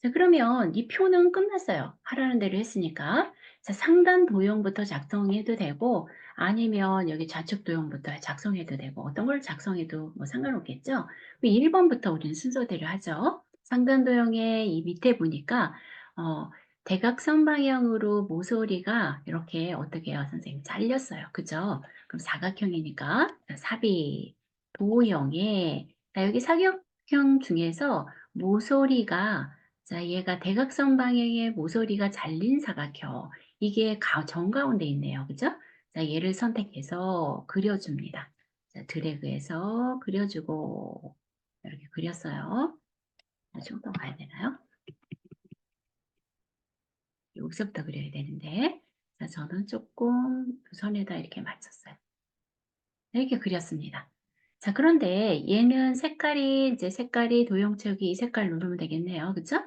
자, 그러면 이 표는 끝났어요. 하라는 대로 했으니까. 자, 상단 도형부터 작성해도 되고 아니면 여기 좌측 도형부터 작성해도 되고 어떤 걸 작성해도 뭐 상관없겠죠. 1번부터 우리는 순서대로 하죠. 상단 도형의 이 밑에 보니까 대각선 방향으로 모서리가 이렇게 어떻게 해요, 선생님? 잘렸어요. 그죠? 그럼 사각형이니까 삽입 도형에 자, 여기 사각형 중에서 모서리가 자, 얘가 대각선 방향의 모서리가 잘린 사각형. 이게 정가운데 있네요. 그죠? 자, 얘를 선택해서 그려줍니다. 자, 드래그해서 그려주고 이렇게 그렸어요. 좀 더 가야 되나요? 여기서부터 그려야 되는데 자, 저는 조금 그 선에다 이렇게 맞췄어요. 이렇게 그렸습니다. 자, 그런데 얘는 색깔이 도형체육이 이 색깔 누르면 되겠네요. 그죠?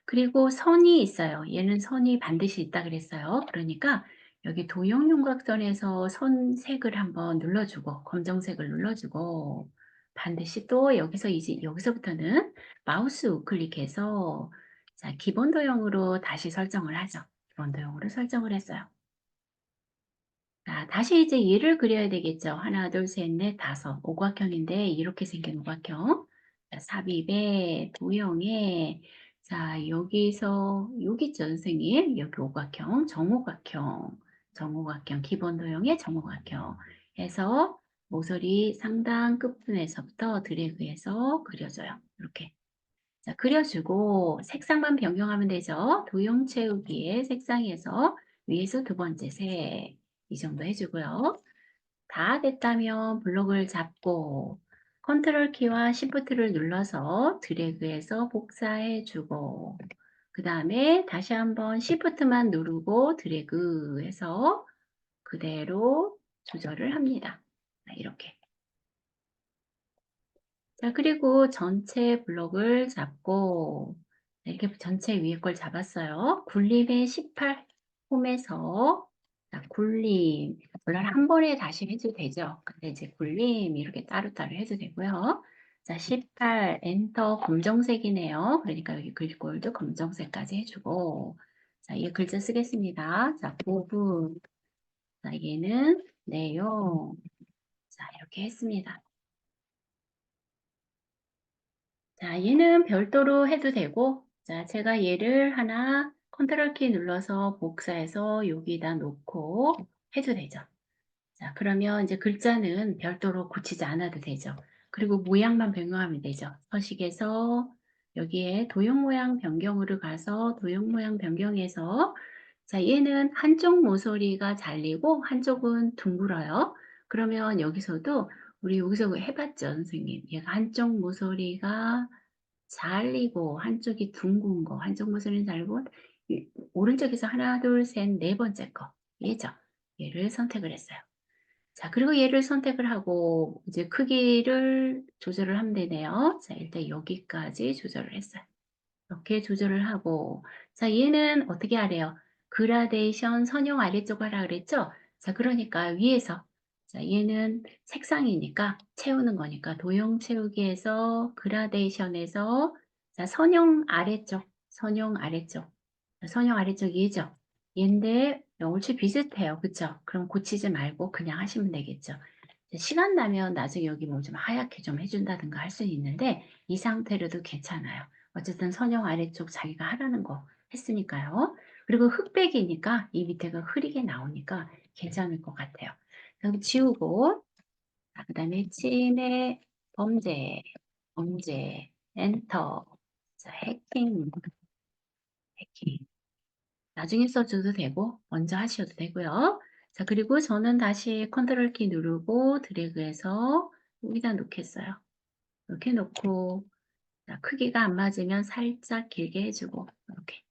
그리고 선이 있어요. 얘는 선이 반드시 있다 그랬어요. 그러니까 여기 도형 윤곽선에서 선색을 한번 눌러주고, 검정색을 눌러주고, 반드시 또 여기서 이제 여기서부터는 마우스 우클릭해서 자, 기본 도형으로 다시 설정을 하죠. 기본 도형으로 설정을 했어요. 자, 다시 이제 얘를 그려야 되겠죠. 하나, 둘, 셋, 넷, 다섯. 오각형인데 이렇게 생긴 오각형. 자, 삽입에 도형에 자, 여기 있죠, 선생님. 여기 오각형, 정오각형, 기본 도형의 정오각형 해서 모서리 상단 끝부분에서부터 드래그해서 그려줘요. 이렇게. 자, 그려주고 색상만 변경하면 되죠. 도형 채우기에 색상에서 위에서 두 번째 색. 이 정도 해주고요. 다 됐다면 블록을 잡고 컨트롤 키와 시프트를 눌러서 드래그해서 복사해주고 그 다음에 다시 한번 시프트만 누르고 드래그해서 그대로 조절을 합니다. 이렇게. 자, 그리고 전체 블록을 잡고 이렇게 전체 위에 걸 잡았어요. 굴림의 18 홈에서 자, 굴림 물론 한 번에 다시 해도 되죠. 근데 이제 굴림 이렇게 따로따로 해도 되고요. 자, 18 엔터 검정색이네요. 그러니까 여기 글꼴도 검정색까지 해주고 자, 이 글자 쓰겠습니다. 자, 부분 자, 얘는 내용 자, 이렇게 했습니다. 자, 얘는 별도로 해도 되고, 자, 제가 얘를 하나 컨트롤 키 눌러서 복사해서 여기다 놓고 해도 되죠. 자, 그러면 이제 글자는 별도로 고치지 않아도 되죠. 그리고 모양만 변경하면 되죠. 서식에서 여기에 도형 모양 변경으로 가서 도형 모양 변경해서 자, 얘는 한쪽 모서리가 잘리고 한쪽은 둥글어요. 그러면 여기서도 우리 여기서 해봤죠, 선생님. 얘가 한쪽 모서리가 잘리고 한쪽이 둥근 거, 한쪽 모서리는 잘리고 오른쪽에서 하나, 둘, 셋, 네 번째 거 얘죠. 얘를 선택을 했어요. 자, 그리고 얘를 선택을 하고 이제 크기를 조절을 하면 되네요. 자, 일단 여기까지 조절을 했어요. 이렇게 조절을 하고 자, 얘는 어떻게 하래요? 그라데이션 선형 아래쪽 하라 그랬죠? 자, 그러니까 위에서 자, 얘는 색상이니까 채우는 거니까 도형 채우기에서 그라데이션에서 자, 선형 아래쪽 선형 아래쪽 얘죠? 얘인데 얼추 비슷해요. 그쵸? 그럼 고치지 말고 그냥 하시면 되겠죠. 시간 나면 나중에 여기 뭐 좀 하얗게 좀 해준다든가 할 수는 있는데 이 상태로도 괜찮아요. 어쨌든 선형 아래쪽 자기가 하라는 거 했으니까요. 그리고 흑백이니까 이 밑에가 흐리게 나오니까 괜찮을 것 같아요. 그럼 지우고 그 다음에 침해 범죄 범죄, 엔터. 자, 해킹, 해킹. 나중에 써줘도 되고, 먼저 하셔도 되고요. 자, 그리고 저는 다시 컨트롤 키 누르고 드래그해서 여기다 놓겠어요. 이렇게 놓고, 자, 크기가 안 맞으면 살짝 길게 해주고, 이렇게.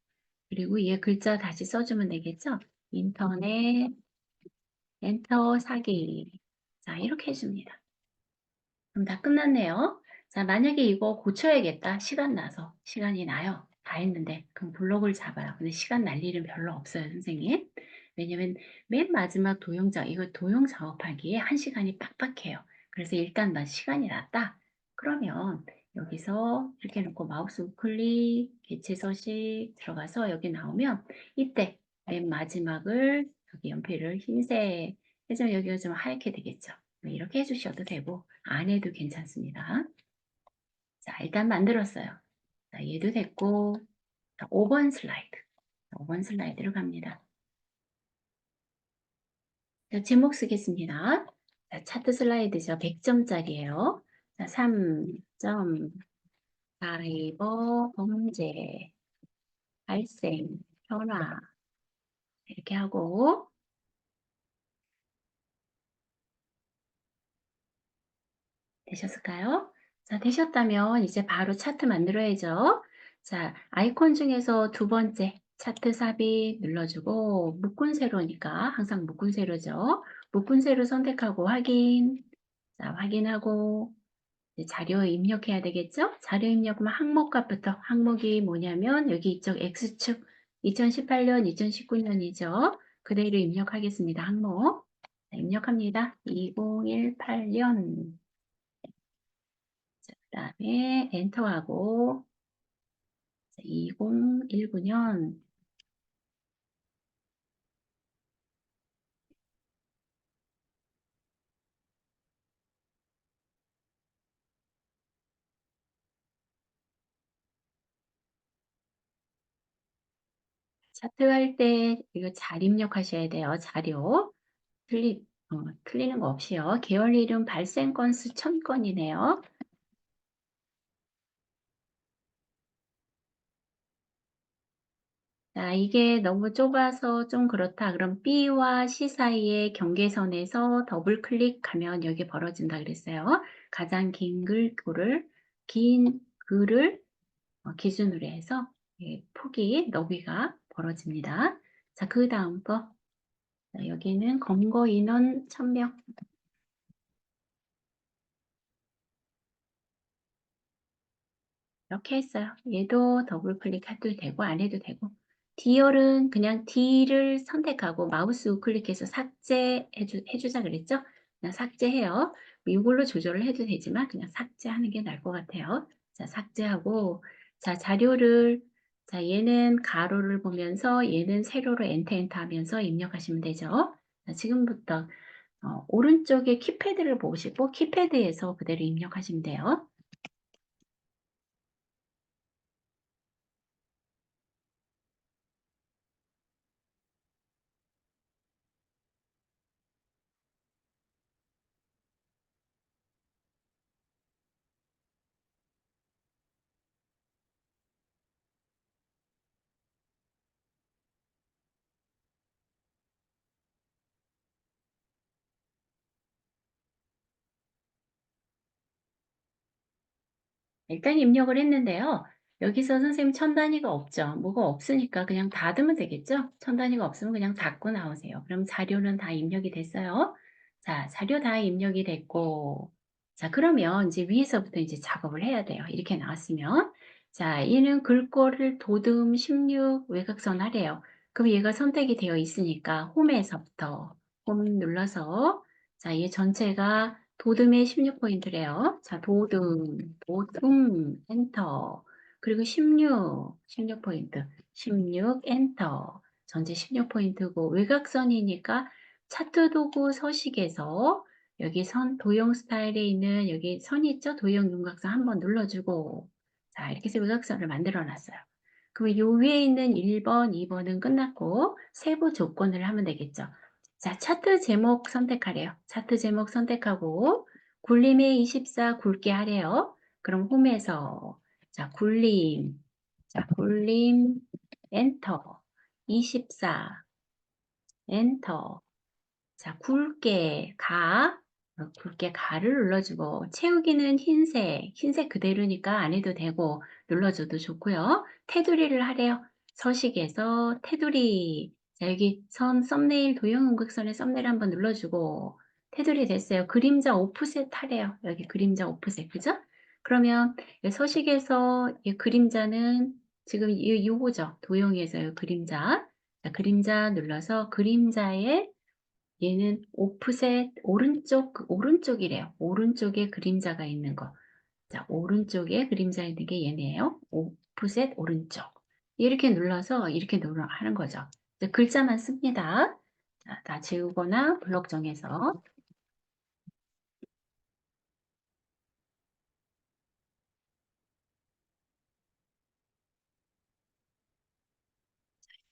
그리고 얘 글자 다시 써주면 되겠죠? 인터넷, 엔터 사기. 자, 이렇게 해줍니다. 그럼 다 끝났네요. 자, 만약에 이거 고쳐야겠다. 시간 나서. 시간이 나요. 다 했는데. 그럼 블록을 잡아요. 근데 시간 날 일은 별로 없어요, 선생님. 왜냐면 맨 마지막 도형 이거 도형 작업하기에 1시간이 빡빡해요. 그래서 일단 난 시간이 났다. 그러면 여기서 이렇게 놓고 마우스 우클릭, 개체 서식 들어가서 여기 나오면 이때 맨 마지막을 여기 연필을 흰색 해서 여기가 좀 하얗게 되겠죠. 이렇게 해주셔도 되고 안 해도 괜찮습니다. 자, 일단 만들었어요. 자, 얘도 됐고 자, 5번 슬라이드. 5번 슬라이드로 갑니다. 자, 제목 쓰겠습니다. 자, 차트 슬라이드죠. 100점짜리예요. 자, 3점 사이버 범죄 발생 현황 이렇게 하고 되셨을까요? 자, 되셨다면 이제 바로 차트 만들어야죠. 자, 아이콘 중에서 두 번째 차트 삽입 눌러주고 묶은 세로니까 항상 묶은 세로죠. 묶은 세로 선택하고 확인. 자, 확인하고 이제 자료 입력해야 되겠죠? 자료 입력하면 항목값부터 항목이 뭐냐면 여기 이쪽 X축 2018년, 2019년이죠. 그대로 입력하겠습니다. 항목. 자, 입력합니다. 2018년. 그 다음에 엔터하고 2019년 차트 할 때 이거 잘 입력하셔야 돼요. 자료 틀리는 거 없이요. 계열 이름 발생 건수 1000건이네요. 자, 이게 너무 좁아서 좀 그렇다. 그럼 B와 C 사이의 경계선에서 더블 클릭하면 여기 벌어진다 그랬어요. 가장 긴 글을 기준으로 해서 폭이 너비가 벌어집니다. 자, 그 다음 거 자, 여기는 검거 인원 1000명 이렇게 했어요. 얘도 더블 클릭해도 되고 안 해도 되고 D열은 그냥 D를 선택하고 마우스 우클릭해서 해주자 그랬죠? 그냥 삭제해요. 이걸로 조절을 해도 되지만 그냥 삭제하는 게 나을 것 같아요. 자, 삭제하고 자, 자료를 자, 얘는 가로를 보면서 얘는 세로로 엔터 하면서 입력하시면 되죠. 자, 지금부터 오른쪽에 키패드를 보시고 키패드에서 그대로 입력하시면 돼요. 일단 입력을 했는데요. 여기서 선생님 천 단위가 없죠. 뭐가 없으니까 그냥 닫으면 되겠죠? 천 단위가 없으면 그냥 닫고 나오세요. 그럼 자료는 다 입력이 됐어요. 자, 자료 다 입력이 됐고 자, 그러면 이제 위에서부터 이제 작업을 해야 돼요. 이렇게 나왔으면 자, 얘는 글꼴을 도듬 16 외곽선 하래요. 그럼 얘가 선택이 되어 있으니까 홈에서부터 홈 눌러서 자, 얘 전체가 도듬의 16포인트래요. 자, 도듬, 엔터. 그리고 16포인트. 16, 엔터. 전체 16포인트고, 외곽선이니까 차트 도구 서식에서 여기 도형 스타일에 있는 여기 선이 있죠? 도형 윤곽선 한번 눌러주고, 자, 이렇게 해서 외곽선을 만들어 놨어요. 그럼 요 위에 있는 1번, 2번은 끝났고, 세부 조건을 하면 되겠죠. 자, 차트 제목 선택하래요. 차트 제목 선택하고 굴림의 24 굵게 하래요. 그럼 홈에서 자, 굴림. 자, 굴림 엔터. 24 엔터. 자, 굵게 가. 굵게 가를 눌러주고 채우기는 흰색. 흰색 그대로니까 안 해도 되고 눌러줘도 좋고요. 테두리를 하래요. 서식에서 테두리. 자, 여기 썸네일 도형 음극선의 썸네일 한번 눌러주고 테두리 됐어요. 그림자 오프셋 하래요. 여기 그림자 오프셋. 그죠? 그러면 이 서식에서 이 그림자는 지금 요거죠. 도형에서요. 그림자. 자, 그림자 눌러서 그림자에 얘는 오프셋 오른쪽이래요. 오른쪽에 그림자가 있는 거. 자, 오른쪽에 그림자 있는 게 얘네예요. 오프셋 오른쪽. 이렇게 눌러서 이렇게 하는 거죠. 이제 글자만 씁니다. 자, 다 지우거나 블록 정해서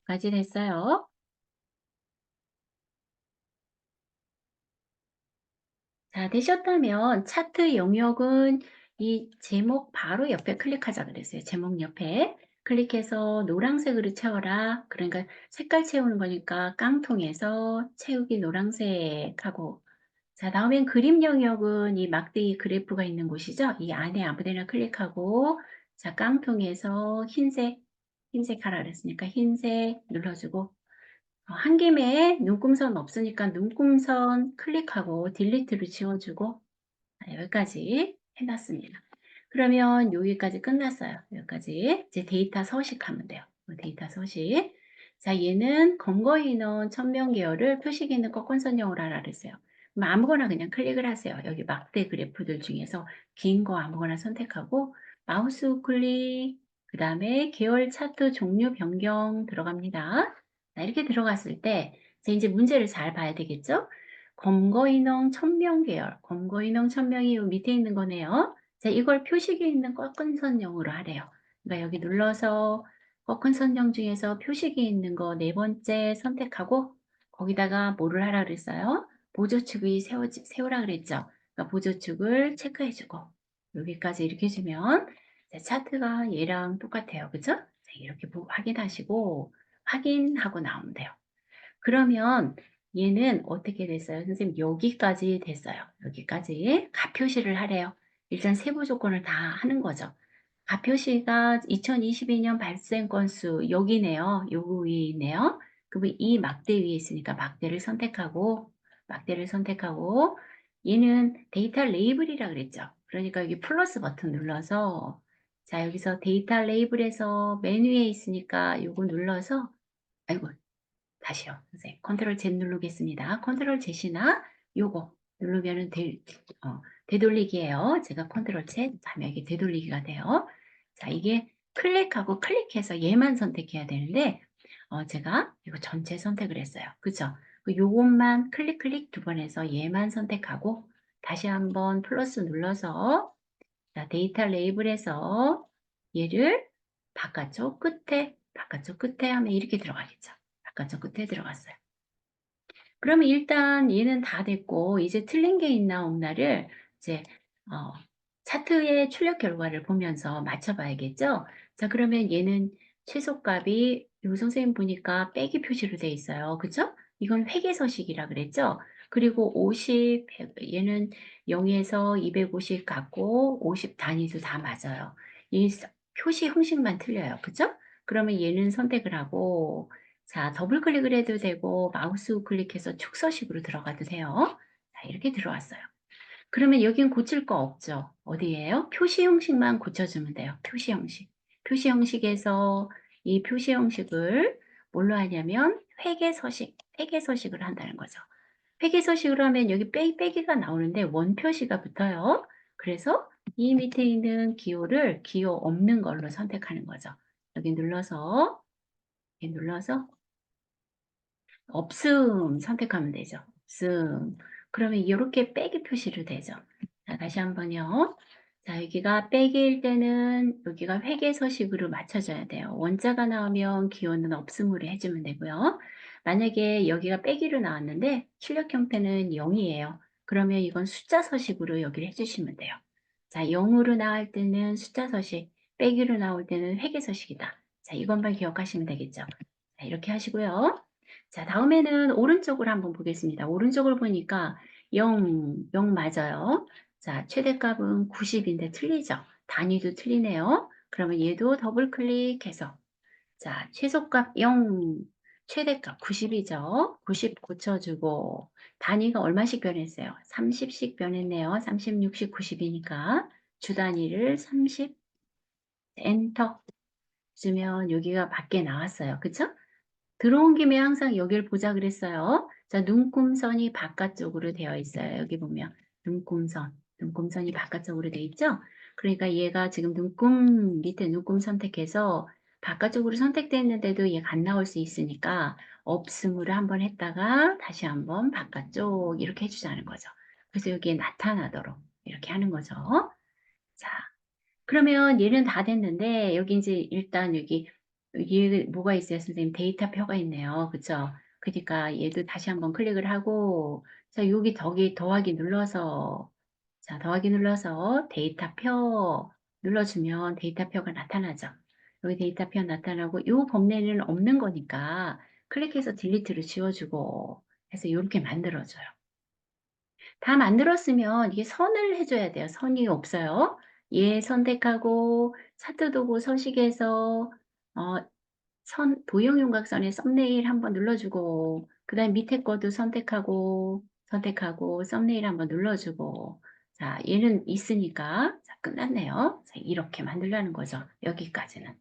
까지 됐어요. 자, 되셨다면 차트 영역은 이 제목 바로 옆에 클릭하자 그랬어요. 제목 옆에 클릭해서 노란색으로 채워라. 그러니까 색깔 채우는 거니까 깡통에서 채우기 노란색하고 자, 다음엔 그림 영역은 이 막대기 그래프가 있는 곳이죠. 이 안에 아무데나 클릭하고 자, 깡통에서 흰색 하라 그랬으니까 흰색 눌러주고 한 김에 눈금선 없으니까 눈금선 클릭하고 딜리트로 지워주고 여기까지 해놨습니다. 그러면 여기까지 끝났어요. 여기까지 이제 데이터 서식하면 돼요. 데이터 서식. 자, 얘는 검거 인원 1000명 계열을 표식 있는 거 컨선형으로 하라 그랬어요. 그럼 아무거나 그냥 클릭을 하세요. 여기 막대 그래프들 중에서 긴 거 아무거나 선택하고 마우스 우클릭 그 다음에 계열 차트 종류 변경 들어갑니다. 자, 이렇게 들어갔을 때 이제 문제를 잘 봐야 되겠죠? 검거인원 1000명 계열, 검거인원 1000명이 밑에 있는 거네요. 자, 이걸 표식이 있는 꺾은 선형으로 하래요. 그러니까 여기 눌러서 꺾은 선형 중에서 표식이 있는 거 네 번째 선택하고 거기다가 뭐를 하라 그랬어요? 보조축이 세우라 그랬죠. 그러니까 보조축을 체크해주고 여기까지 이렇게 해주면 차트가 얘랑 똑같아요. 그죠? 자, 이렇게 확인하시고 확인하고 나오면 돼요. 그러면 얘는 어떻게 됐어요? 선생님 여기까지 됐어요. 여기까지 가표시를 하래요. 일단 세부 조건을 다 하는 거죠. 가표시가 2022년 발생 건수 여기네요. 요거 위에 있네요. 그러면 이 막대 위에 있으니까 막대를 선택하고 얘는 데이터 레이블이라 그랬죠. 그러니까 여기 플러스 버튼 눌러서 자 여기서 데이터 레이블에서 맨 위에 있으니까 요거 눌러서 아이고 다시요. 선생님. 컨트롤 Z 누르겠습니다. 컨트롤 Z이나 요거 누르면은 되돌리기예요. 제가 컨트롤 Z 하면 이게 되돌리기가 돼요. 자, 이게 클릭해서 얘만 선택해야 되는데 제가 이거 전체 선택을 했어요. 그죠? 요것만 클릭 두 번 해서 얘만 선택하고 다시 한번 플러스 눌러서 자, 데이터 레이블에서 얘를 바깥쪽 끝에 하면 이렇게 들어가겠죠. 바깥쪽 끝에 들어갔어요. 그러면 일단 얘는 다 됐고 이제 틀린 게 있나 없나를 이제 어, 차트의 출력 결과를 보면서 맞춰봐야겠죠. 자, 그러면 얘는 최소값이 요 선생님 보니까 빼기 표시로 돼 있어요. 그죠? 이건 회계서식이라 그랬죠. 그리고 50, 얘는 0에서 250 같고 50 단위도 다 맞아요. 이 표시 형식만 틀려요. 그죠? 그러면 얘는 선택을 하고 자, 더블 클릭을 해도 되고 마우스 우클릭해서 축서식으로 들어가도 돼요. 자, 이렇게 들어왔어요. 그러면 여긴 고칠 거 없죠? 어디예요? 표시 형식만 고쳐주면 돼요. 표시 형식. 표시 형식에서 이 표시 형식을 뭘로 하냐면 회계서식을 한다는 거죠. 회계서식으로 하면 여기 빼기가 나오는데 원표시가 붙어요. 그래서 이 밑에 있는 기호 없는 걸로 선택하는 거죠. 여기 눌러서 없음 선택하면 되죠. 없음. 그러면 이렇게 빼기 표시로 되죠. 자, 다시 한번요. 자, 여기가 빼기일 때는 여기가 회계서식으로 맞춰줘야 돼요. 원자가 나오면 기호는 없음으로 해주면 되고요. 만약에 여기가 빼기로 나왔는데 출력 형태는 0이에요. 그러면 이건 숫자 서식으로 여기를 해주시면 돼요. 자, 0으로 나올 때는 숫자 서식, 빼기로 나올 때는 회계 서식이다. 자, 이것만 기억하시면 되겠죠. 자, 이렇게 하시고요. 자, 다음에는 오른쪽으로 한번 보겠습니다. 오른쪽을 보니까 0 맞아요. 자, 최대값은 90인데 틀리죠. 단위도 틀리네요. 그러면 얘도 더블 클릭해서 자, 최소값 0, 최대값 90이죠. 90 고쳐주고 단위가 얼마씩 변했어요? 30씩 변했네요. 30, 60, 90이니까 주 단위를 30 엔터 주면 여기가 밖에 나왔어요. 그쵸? 들어온 김에 항상 여기를 보자 그랬어요. 자, 눈금선이 바깥쪽으로 되어 있어요. 여기 보면 눈금선이 바깥쪽으로 되어 있죠? 그러니까 얘가 지금 밑에 눈금 선택해서 바깥쪽으로 선택됐는데도 얘가 안 나올 수 있으니까 없음으로 한번 했다가 다시 한번 바깥쪽 이렇게 해주자는 거죠. 그래서 여기에 나타나도록 이렇게 하는 거죠. 자, 그러면 얘는 다 됐는데 여기 이제 일단 여기 얘 뭐가 있어요, 선생님? 데이터표가 있네요. 그쵸? 그러니까 얘도 다시 한번 클릭을 하고 자, 여기 더하기 눌러서 자, 더하기 눌러서 데이터표 눌러주면 데이터표가 나타나죠. 여기 데이터표 나타나고 이 범례는 없는 거니까 클릭해서 딜리트를 지워주고 해서 이렇게 만들어줘요. 다 만들었으면 이게 선을 해줘야 돼요. 선이 없어요. 얘 선택하고 차트 도구 서식에서 도형윤곽선의 썸네일 한번 눌러주고 그 다음에 밑에 것도 선택하고 썸네일 한번 눌러주고 자, 얘는 있으니까 자, 끝났네요. 자, 이렇게 만들라는 거죠. 여기까지는.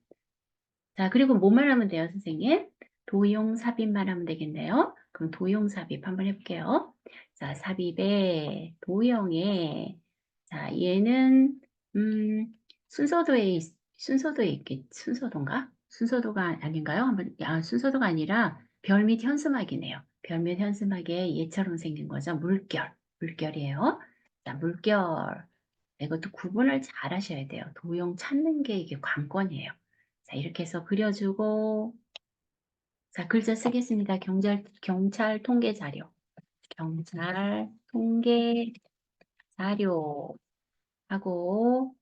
자, 그리고 뭐만 하면 돼요, 선생님? 도용 삽입만 하면 되겠네요. 그럼 도용 삽입 한번 해볼게요. 자, 삽입에 도형에 자, 얘는 순서도에 있겠 순서도인가? 순서도가 아닌가요? 순서도가 아니라 별 및 현수막이네요. 별 및 현수막에 얘처럼 생긴 거죠. 물결이에요. 자, 물결. 이것도 구분을 잘 하셔야 돼요. 도형 찾는 게 이게 관건이에요. 자, 이렇게 해서 그려주고, 자, 글자 쓰겠습니다. 경찰 통계 자료. 경찰 통계 자료 하고,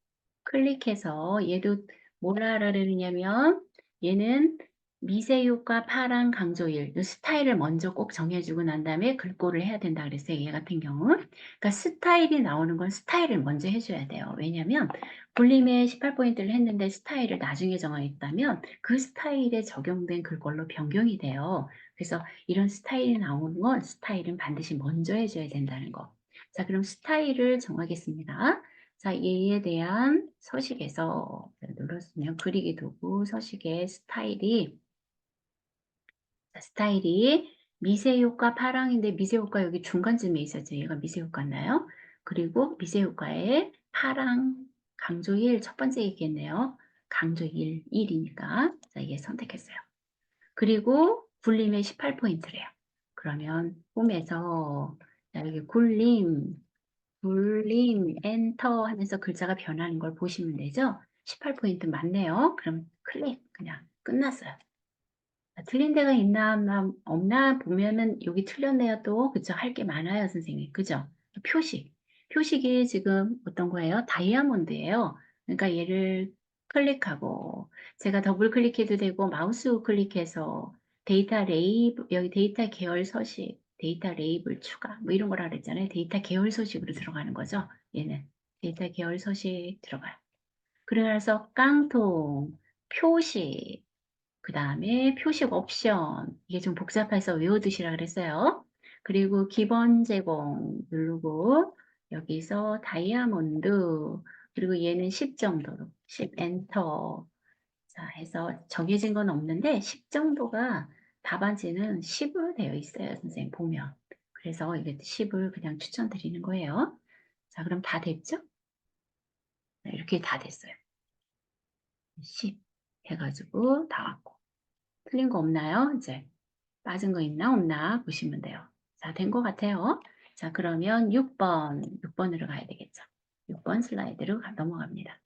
클릭해서 얘도 뭘 알아내느냐면, 얘는 미세효과 파란 강조일, 이 스타일을 먼저 꼭 정해주고 난 다음에 글꼴을 해야 된다 그랬어요. 얘 같은 경우는. 그러니까 스타일이 나오는 건 스타일을 먼저 해줘야 돼요. 왜냐면 볼림에 18포인트를 했는데 스타일을 나중에 정하겠다면 그 스타일에 적용된 글꼴로 변경이 돼요. 그래서 이런 스타일이 나오는 건 스타일은 반드시 먼저 해줘야 된다는 거. 자, 그럼 스타일을 정하겠습니다. 자, 얘에 대한 서식에서 눌렀으면 그리기 도구 서식의 스타일이 미세효과 파랑인데 미세효과 여기 중간쯤에 있었죠. 얘가 미세효과나요? 그리고 미세효과의 파랑 강조 1 첫 번째 있겠네요. 강조 1이니까 자, 얘 선택했어요. 그리고 굴림의 18포인트래요. 그러면 홈에서 자, 여기 굴림 엔터 하면서 글자가 변하는 걸 보시면 되죠. 18포인트 맞네요. 그럼 클릭 그냥 끝났어요. 틀린 데가 있나 없나 보면은 여기 틀렸네요 또. 그쵸? 할 게 많아요 선생님. 그죠? 표식이 지금 어떤 거예요? 다이아몬드예요. 그러니까 얘를 클릭하고 제가 더블 클릭해도 되고 마우스 클릭해서 데이터 레이블 여기 데이터 계열 서식 데이터 레이블 추가 뭐 이런 거라 그랬잖아요. 데이터 계열 서식으로 들어가는 거죠. 얘는 데이터 계열 서식 들어가요. 그래서 깡통 표식 그 다음에 표식 옵션 이게 좀 복잡해서 외워두시라 그랬어요. 그리고 기본 제공 누르고 여기서 다이아몬드 그리고 얘는 10 정도로 10 엔터 자 해서 정해진 건 없는데 10 정도가 답안지는 10으로 되어 있어요. 선생님 보면. 그래서 이게 10을 그냥 추천드리는 거예요. 자 그럼 다 됐죠? 네, 이렇게 다 됐어요. 10 해가지고 다 왔고 틀린 거 없나요? 이제 빠진 거 있나 없나 보시면 돼요. 자, 된 것 같아요. 자, 그러면 6번으로 가야 되겠죠. 6번 슬라이드로 넘어갑니다.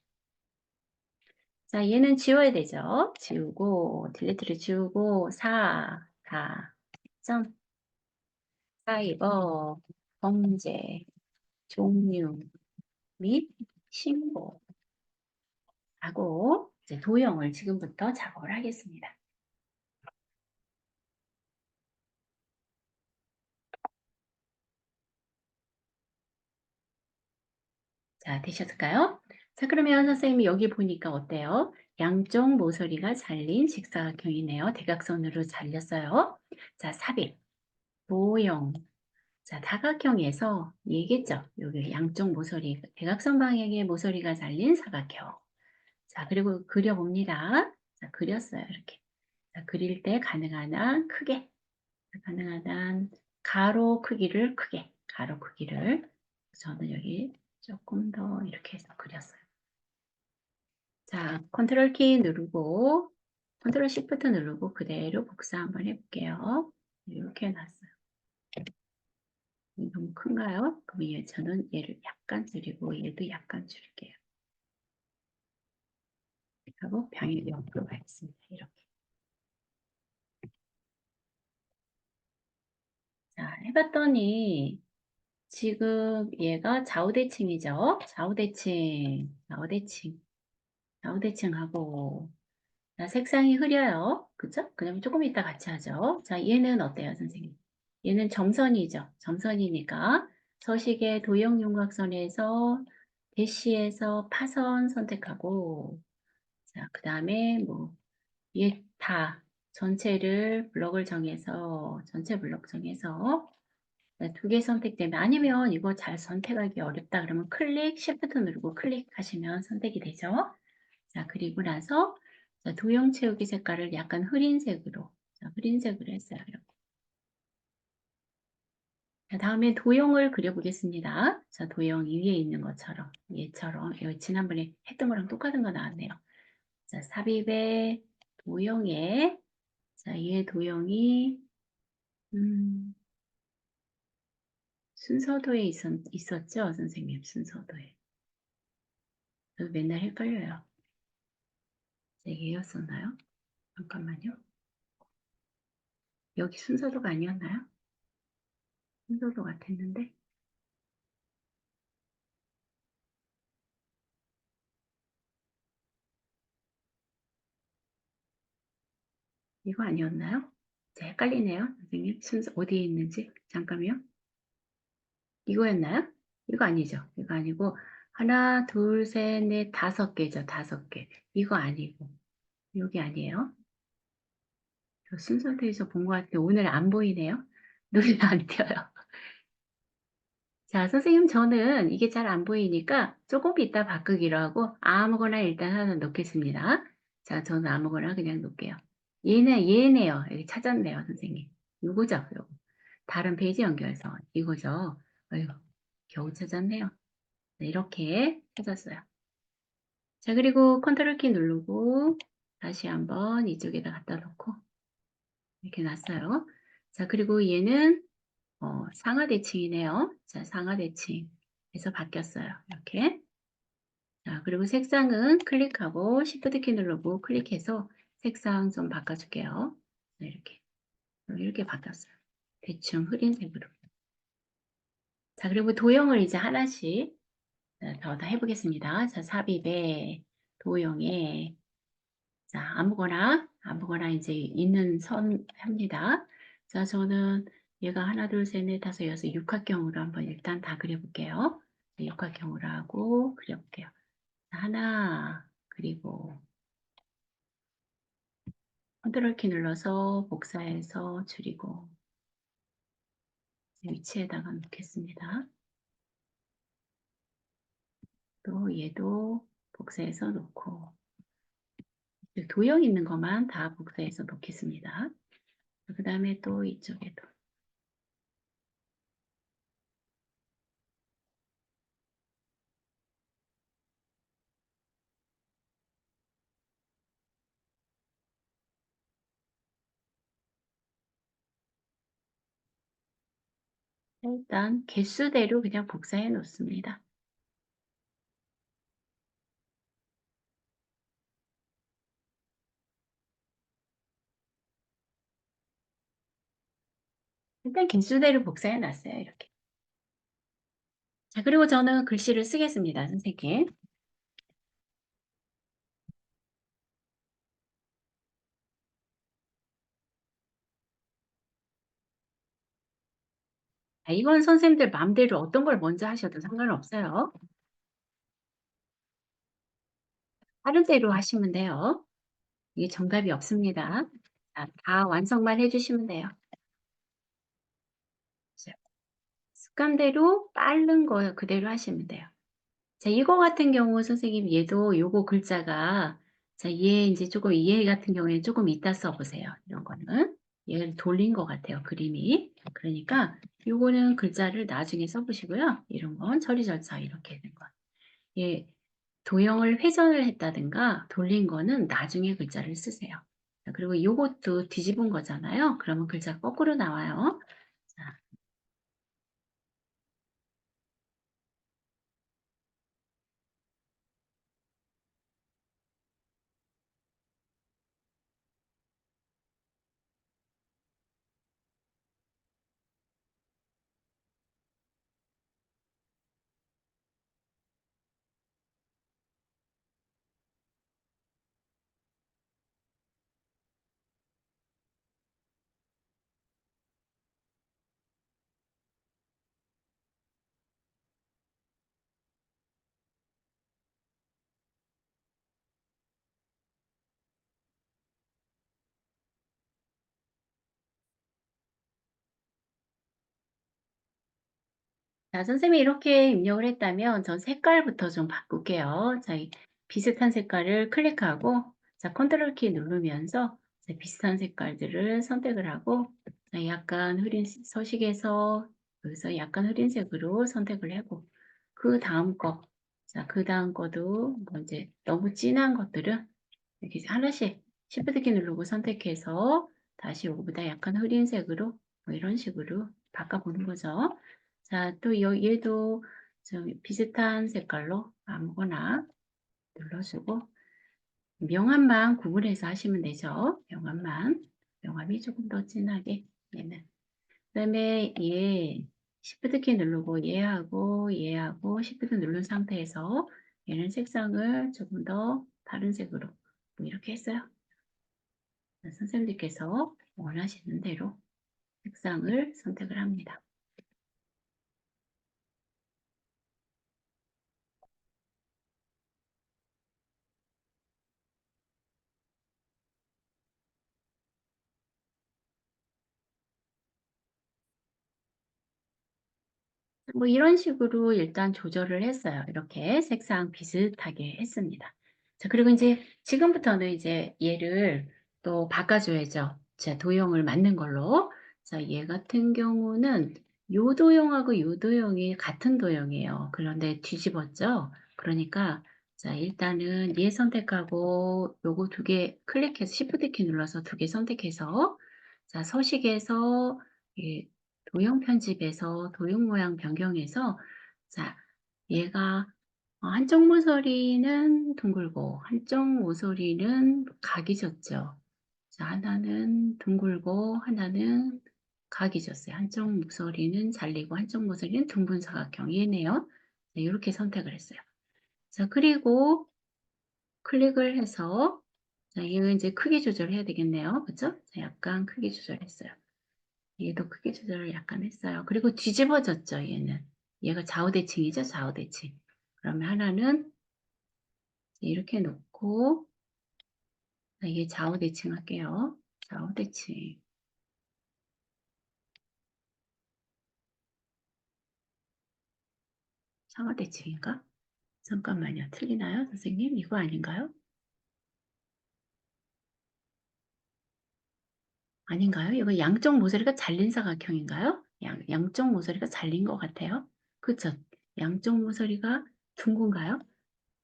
자, 얘는 지워야 되죠. 지우고, 딜리트를 지우고, 4점, 사이버, 범죄, 종류, 및 신고 하고 이제 도형을 지금부터 작업을 하겠습니다. 자, 되셨을까요? 자, 그러면 선생님이 여기 보니까 어때요? 양쪽 모서리가 잘린 직사각형이네요. 대각선으로 잘렸어요. 자, 삽입, 도형. 자, 다각형에서 얘기했죠? 여기 양쪽 모서리, 대각선 방향의 모서리가 잘린 사각형. 자, 그리고 그려봅니다. 자, 그렸어요. 이렇게. 자, 그릴 때 가능한 한 크게, 가능한 한 가로 크기를 크게, 가로 크기를. 저는 여기 조금 더 이렇게 해서 그렸어요. 자, 컨트롤 키 누르고, 컨트롤 시프트 누르고 그대로 복사 한번 해볼게요. 이렇게 해놨어요. 너무 큰가요? 그럼 저는 얘를 약간 줄이고 얘도 약간 줄일게요. 하고 병이 옆으로 가겠습니다. 이렇게. 자, 해봤더니 지금 얘가 좌우대칭이죠. 좌우대칭하고 자, 색상이 흐려요. 그죠? 그다음에 조금 이따 같이 하죠. 자, 얘는 어때요, 선생님? 얘는 점선이죠. 점선이니까 서식의 도형윤곽선에서 대시에서 파선 선택하고 자, 그다음에 뭐 얘 다 전체를 블럭을 정해서 전체 블럭 정해서 두 개 선택되면 아니면 이거 잘 선택하기 어렵다 그러면 클릭, 시프트 누르고 클릭하시면 선택이 되죠. 자, 그리고 나서 자, 도형 채우기 색깔을 약간 흐린색으로 자, 흐린색으로 했어요. 이렇게. 자, 다음에 도형을 그려보겠습니다. 자, 도형 위에 있는 것처럼 얘처럼 여기 지난번에 했던 거랑 똑같은 거 나왔네요. 자, 삽입의 도형에 자, 얘 도형이 순서도에 있었죠, 선생님 순서도에. 저 맨날 헷갈려요. 얘였었나요? 잠깐만요. 여기 순서도가 아니었나요? 순서도 같았는데. 이거 아니었나요? 자, 헷갈리네요. 선생님. 순서 어디에 있는지. 잠깐만요. 이거였나요? 이거 아니죠. 이거 아니고 하나, 둘, 셋, 넷, 다섯 개죠. 다섯 개. 이거 아니고. 여기 아니에요. 저 순서도에서 본 것 같은데 오늘 안 보이네요. 눈이 안 띄어요. 자, 선생님, 저는 이게 잘 안 보이니까 조금 이따 바꾸기로 하고 아무거나 일단 하나 넣겠습니다. 자, 저는 아무거나 그냥 놓을게요. 얘네요. 여기 찾았네요, 선생님. 요거죠, 요거. 다른 페이지 연결선. 이거죠. 어휴, 겨우 찾았네요. 네, 이렇게 찾았어요. 자, 그리고 컨트롤 키 누르고 다시 한번 이쪽에다 갖다 놓고 이렇게 놨어요. 자, 그리고 얘는 상하대칭이네요. 자, 상하대칭에서 바뀌었어요. 이렇게. 자, 그리고 색상은 클릭하고 Shift 키 누르고 클릭해서 색상 좀 바꿔줄게요. 자, 이렇게 바뀌었어요. 대충 흐린색으로. 자, 그리고 도형을 이제 하나씩 더 해보겠습니다. 자, 삽입에 도형에 자, 아무거나 이제 있는 선 합니다. 자, 저는 얘가 하나, 둘, 셋, 넷, 다섯, 여섯, 육각형으로 한번 일단 다 그려볼게요. 네, 육각형으로 하고 그려볼게요. 자, 하나, 그리고 컨트롤 키 눌러서 복사해서 줄이고 위치에다가 놓겠습니다. 또 얘도 복사해서 놓고 도형 있는 것만 다 복사해서 놓겠습니다. 그 다음에 또 이쪽에도 일단 개수대로 그냥 복사해 놓습니다. 일단 개수대로 복사해 놨어요. 이렇게. 자, 그리고 저는 글씨를 쓰겠습니다, 선생님. 이건 선생님들 맘대로 어떤 걸 먼저 하셔도 상관없어요. 하는 대로 하시면 돼요. 이게 정답이 없습니다. 자, 다 완성만 해 주시면 돼요. 자, 습관대로 빠른 거 그대로 하시면 돼요. 자, 이거 같은 경우 선생님 얘도 요거 글자가 자, 얘 인제 쪼금 얘 같은 경우에는 쪼금 이따 써 보세요. 이런 거는. 얘를 돌린 것 같아요, 그림이. 그러니까 요거는 글자를 나중에 써 보시고요. 이런 건 처리 절차 이렇게 된 거. 예. 도형을 회전을 했다든가 돌린 거는 나중에 글자를 쓰세요. 자, 그리고 요것도 뒤집은 거잖아요. 그러면 글자가 거꾸로 나와요. 자, 자, 선생님이 이렇게 입력을 했다면 전 색깔부터 좀 바꿀게요. 자, 이 비슷한 색깔을 클릭하고 자, 컨트롤 키 누르면서 자, 비슷한 색깔들을 선택을 하고 자, 약간 흐린 서식에서 여기서 약간 흐린 색으로 선택을 하고 그 다음 거, 자, 그 다음 거도 뭐 이제 너무 진한 것들은 이렇게 하나씩 Shift 키 누르고 선택해서 다시 요거보다 약간 흐린 색으로 뭐 이런 식으로 바꿔보는 거죠. 자, 또 얘도 좀 비슷한 색깔로 아무거나 눌러주고 명암만 구분해서 하시면 되죠. 명암만. 명암이 조금 더 진하게 얘는. 그다음에 얘 Shift 키 누르고 얘하고 Shift 누른 상태에서 얘는 색상을 조금 더 다른 색으로 뭐 이렇게 했어요. 선생님들께서 원하시는 대로 색상을 선택을 합니다. 뭐 이런 식으로 일단 조절을 했어요. 이렇게 색상 비슷하게 했습니다. 자, 그리고 이제 지금부터는 이제 얘를 또 바꿔줘야죠. 자, 도형을 맞는 걸로. 자, 얘 같은 경우는 요 도형하고 요 도형이 같은 도형이에요. 그런데 뒤집었죠. 그러니까 자, 일단은 얘 선택하고 요거 두 개 클릭해서 Shift 키 눌러서 두 개 선택해서 자, 서식에서 예, 도형 편집에서 도형 모양 변경해서 자, 얘가 한쪽 모서리는 둥글고 한쪽 모서리는 각이 졌죠. 자, 하나는 둥글고 하나는 각이 졌어요. 한쪽 모서리는 잘리고 한쪽 모서리는 둥근 사각형 얘네요. 네, 이렇게 선택을 했어요. 자, 그리고 클릭을 해서 자, 이거 이제 크기 조절해야 되겠네요. 그죠? 자, 약간 크기 조절했어요. 얘도 크기 조절을 약간 했어요. 그리고 뒤집어졌죠, 얘는. 얘가 좌우대칭이죠, 좌우대칭. 그러면 하나는 이렇게 놓고 얘 좌우대칭 할게요. 좌우대칭. 상하대칭인가? 잠깐만요. 틀리나요, 선생님? 이거 아닌가요? 아닌가요? 이거 양쪽 모서리가 잘린 사각형인가요? 양쪽 모서리가 잘린 것 같아요. 그쵸? 양쪽 모서리가 둥근가요?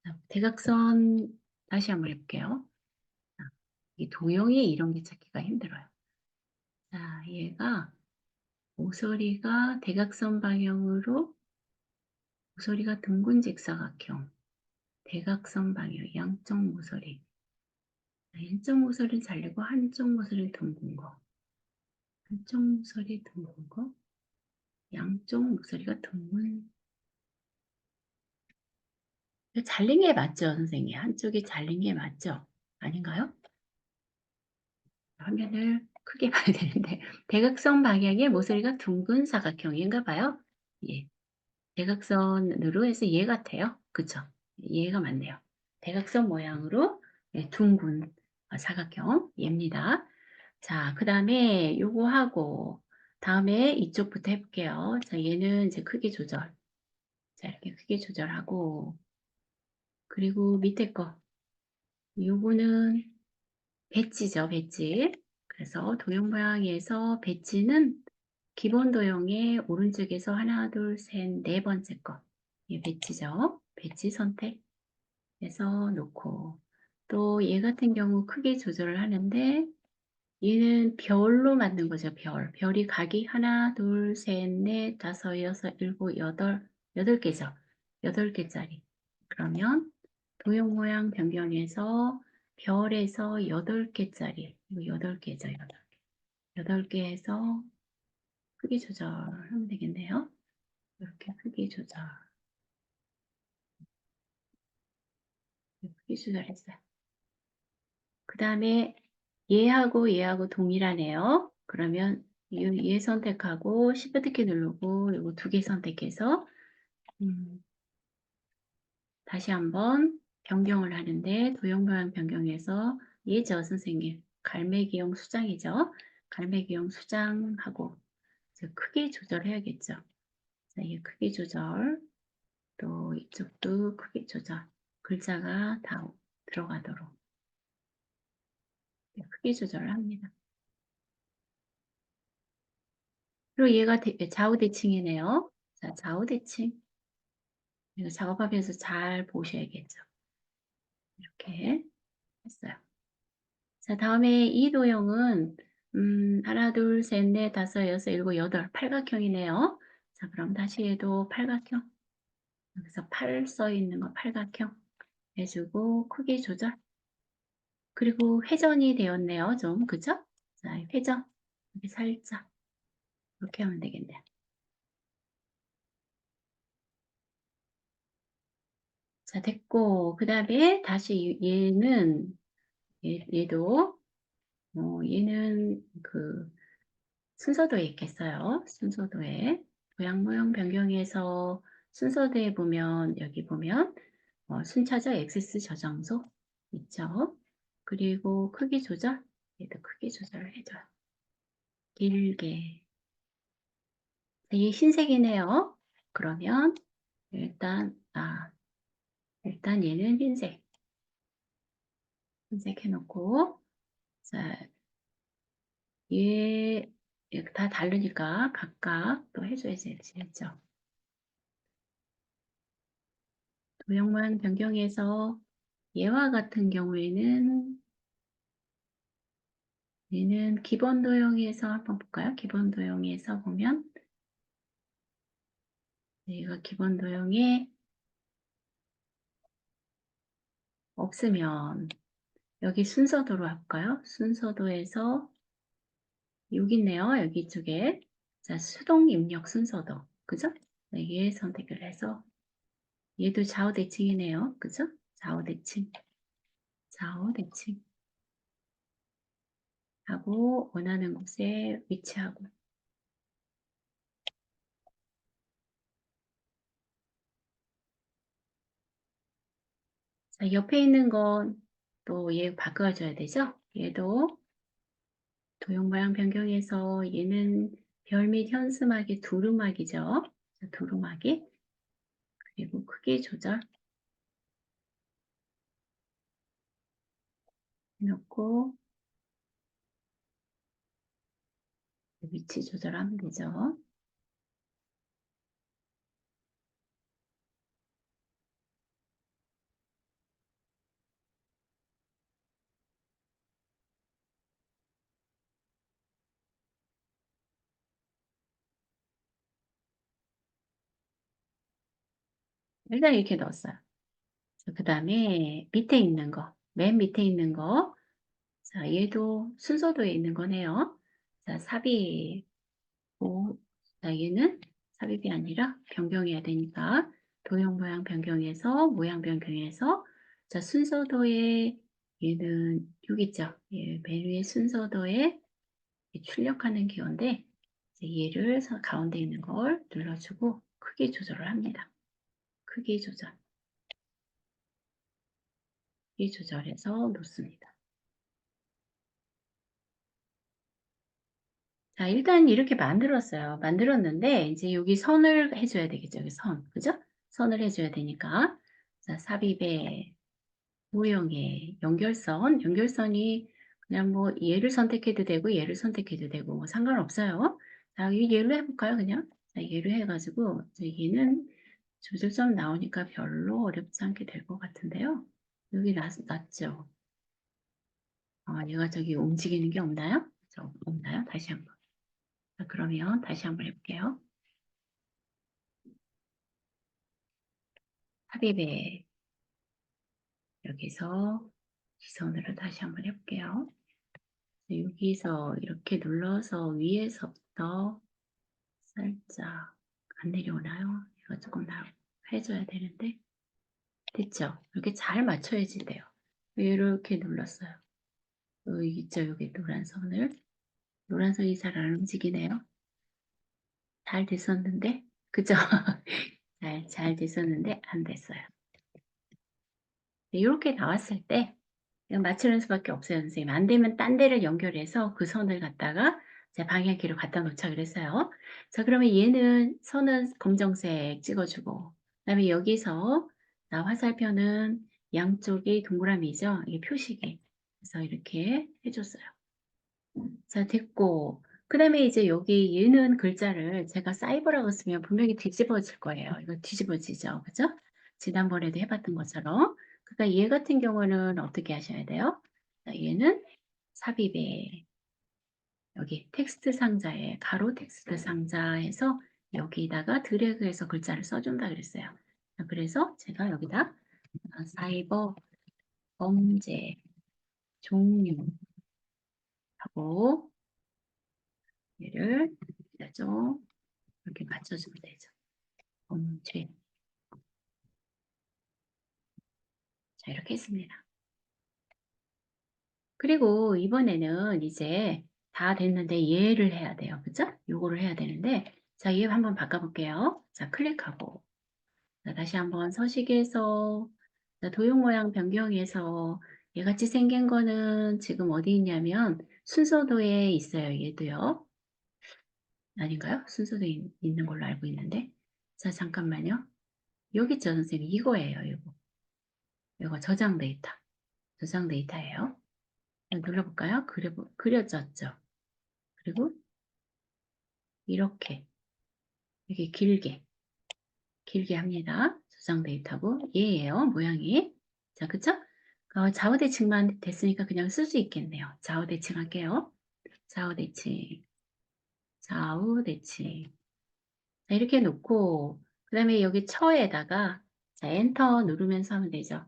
자, 대각선 다시 한번 해볼게요. 자, 이 도형이 이런 게 찾기가 힘들어요. 자, 얘가 모서리가 대각선 방향으로 모서리가 둥근 직사각형 대각선 방향 양쪽 모서리 한쪽 모서리는 잘리고 한쪽 모서리는 둥근 거 한쪽 모서리 둥근 거 양쪽 모서리가 둥근 잘린 게 맞죠, 선생님? 한쪽이 잘린 게 맞죠? 아닌가요? 화면을 크게 봐야 되는데 대각선 방향의 모서리가 둥근 사각형인가 봐요. 예. 대각선으로 해서 얘 같아요. 그쵸? 얘가 맞네요. 대각선 모양으로 예 둥근 사각형 얘입니다. 자 그다음에 요거 하고 다음에 이쪽부터 해 볼게요. 자 얘는 이제 크기 조절. 자 이렇게 크기 조절하고 그리고 밑에 거 요거는 배지죠, 배지. 그래서 도형 모양에서 배지는 기본 도형의 오른쪽에서 하나, 둘, 셋, 네 번째 거. 이 배지죠. 배지 선택해서 놓고 또 얘 같은 경우 크기 조절을 하는데 얘는 별로 만든 거죠, 별. 별이 각이 하나, 둘, 셋, 넷, 다섯, 여섯, 일곱, 여덟, 여덟 개죠. 여덟 개짜리. 그러면 도형 모양 변경해서 별에서 여덟 개짜리. 이거 여덟 개죠, 여덟 개. 여덟 개 해서 크기 조절하면 되겠네요. 이렇게 크기 조절. 크기 조절했어요. 그 다음에 얘하고 동일하네요. 그러면 얘 선택하고 Shift 키 누르고 이거 두 개 선택해서 다시 한번 변경을 하는데 도형 모양 변경해서 얘죠 선생님. 갈매기용 수장이죠. 갈매기용 수장하고 이제 크기 조절해야겠죠. 자, 이 크기 조절 또 이쪽도 크기 조절 글자가 다 들어가도록 크기 조절을 합니다. 그리고 얘가 좌우 대칭이네요. 자, 좌우 대칭. 이거 작업하면서 잘 보셔야겠죠. 이렇게 했어요. 자, 다음에 이 도형은 하나, 둘, 셋, 넷, 다섯, 여섯, 일곱, 여덟 팔각형이네요. 자, 그럼 다시 해도 팔각형. 여기서 팔 써 있는 거 팔각형 해주고 크기 조절. 그리고 회전이 되었네요. 좀 그죠? 자, 회전 이렇게 살짝 이렇게 하면 되겠네요. 자, 됐고 그 다음에 다시 얘는 얘도 얘는 그 순서도에 있겠어요. 순서도에 도형 모형 변경해서 순서도에 보면 여기 보면 순차적 액세스 저장소 있죠. 그리고 크기 조절 얘도 크기 조절을 해줘요. 길게 이게 흰색이네요. 그러면 일단 얘는 흰색 해놓고 자, 얘 다 다르니까 각각 또 해줘야지 했죠. 도형만 변경해서 얘와 같은 경우에는 얘는 기본 도형에서 한번 볼까요? 기본 도형에서 보면 얘가 기본 도형에 없으면 여기 순서도로 할까요? 순서도에서 여기 있네요. 여기 쪽에 자 수동 입력 순서도 그죠? 얘 선택을 해서 얘도 좌우 대칭이네요. 그죠? 좌우 대칭 좌우 대칭 하고 원하는 곳에 위치하고 자, 옆에 있는 건 또 얘 바꿔줘야 되죠? 얘도 도형 모양 변경해서 얘는 별 및 현수막의 두루마기죠. 자, 두루마기 그리고 크기 조절 해놓고 위치 조절하면 되죠. 일단 이렇게 넣었어요. 그 다음에 밑에 있는 거, 맨 밑에 있는 거, 자, 얘도 순서도에 있는 거네요. 자, 삽입, 자, 얘는 삽입이 아니라 변경해야 되니까 도형 모양 변경해서 모양 변경해서 자, 순서도에 얘는 여기 있죠. 예, 맨 위에 순서도에 출력하는 기호인데 얘를 가운데 있는 걸 눌러주고 크기 조절을 합니다. 크기 조절. 크기 조절해서 놓습니다. 자, 일단 이렇게 만들었어요. 만들었는데 이제 여기 선을 해줘야 되겠죠. 여기 선, 그죠? 선을 해줘야 되니까 자, 삽입의 모형의 연결선, 연결선이 그냥 뭐 얘를 선택해도 되고 얘를 선택해도 되고 뭐 상관없어요. 자, 이 얘로 해볼까요? 그냥 자, 얘로 해가지고 얘는 조절점 나오니까 별로 어렵지 않게 될 것 같은데요. 여기 낫죠? 얘가 저기 움직이는 게 없나요? 없나요? 다시 한번. 자, 그러면 다시 한번 해볼게요. 삽입에 여기서 시선으로 다시 한번 해볼게요. 여기서 이렇게 눌러서 위에서부터 살짝 안 내려오나요? 이거 조금 해줘야 되는데 됐죠? 이렇게 잘 맞춰야지 돼요. 이렇게 눌렀어요. 여기 있죠? 여기 노란 선을. 노란 선이 잘 안 움직이네요. 잘 됐었는데 그죠? 잘 됐었는데 안 됐어요. 이렇게 나왔을 때 그냥 맞추는 수밖에 없어요, 선생님. 안 되면 딴 데를 연결해서 그 선을 갖다가 제 방향키로 갖다 놓자 그랬어요. 자, 그러면 얘는 선은 검정색 찍어주고, 그다음에 여기서 나 화살표는 양쪽이 동그라미죠. 이게 표식이. 그래서 이렇게 해줬어요. 자, 됐고. 그 다음에 이제 여기 얘는 글자를 제가 사이버라고 쓰면 분명히 뒤집어질 거예요. 이거 뒤집어지죠. 그죠? 지난번에도 해봤던 것처럼. 그러니까 얘 같은 경우는 어떻게 하셔야 돼요? 자, 얘는 삽입에 여기 텍스트 상자에 가로 텍스트 상자에서 여기다가 드래그해서 글자를 써준다 그랬어요. 자, 그래서 제가 여기다 사이버 범죄 종류하고 얘를 좀 이렇게 맞춰주면 되죠. 범죄. 자, 이렇게 했습니다. 그리고 이번에는 이제 다 됐는데 얘를 해야 돼요. 그죠? 요거를 해야 되는데 자, 얘 한번 바꿔볼게요. 자, 클릭하고 자, 다시 한번 서식에서 자, 도형 모양 변경해서 얘같이 생긴 거는 지금 어디 있냐면 순서도에 있어요. 얘도요. 아닌가요? 순서도에 있는 걸로 알고 있는데 자, 잠깐만요. 여기 있죠, 선생님. 이거예요. 이거 저장 데이터. 저장 데이터예요. 눌러볼까요? 그려졌죠. 그리고 이렇게 길게 합니다. 저장 데이터고 얘예요. 모양이. 자, 그쵸? 좌우대칭만 됐으니까 그냥 쓸 수 있겠네요. 좌우대칭 할게요. 좌우대칭. 좌우대칭. 자, 이렇게 놓고 그 다음에 여기 처에다가 자, 엔터 누르면서 하면 되죠.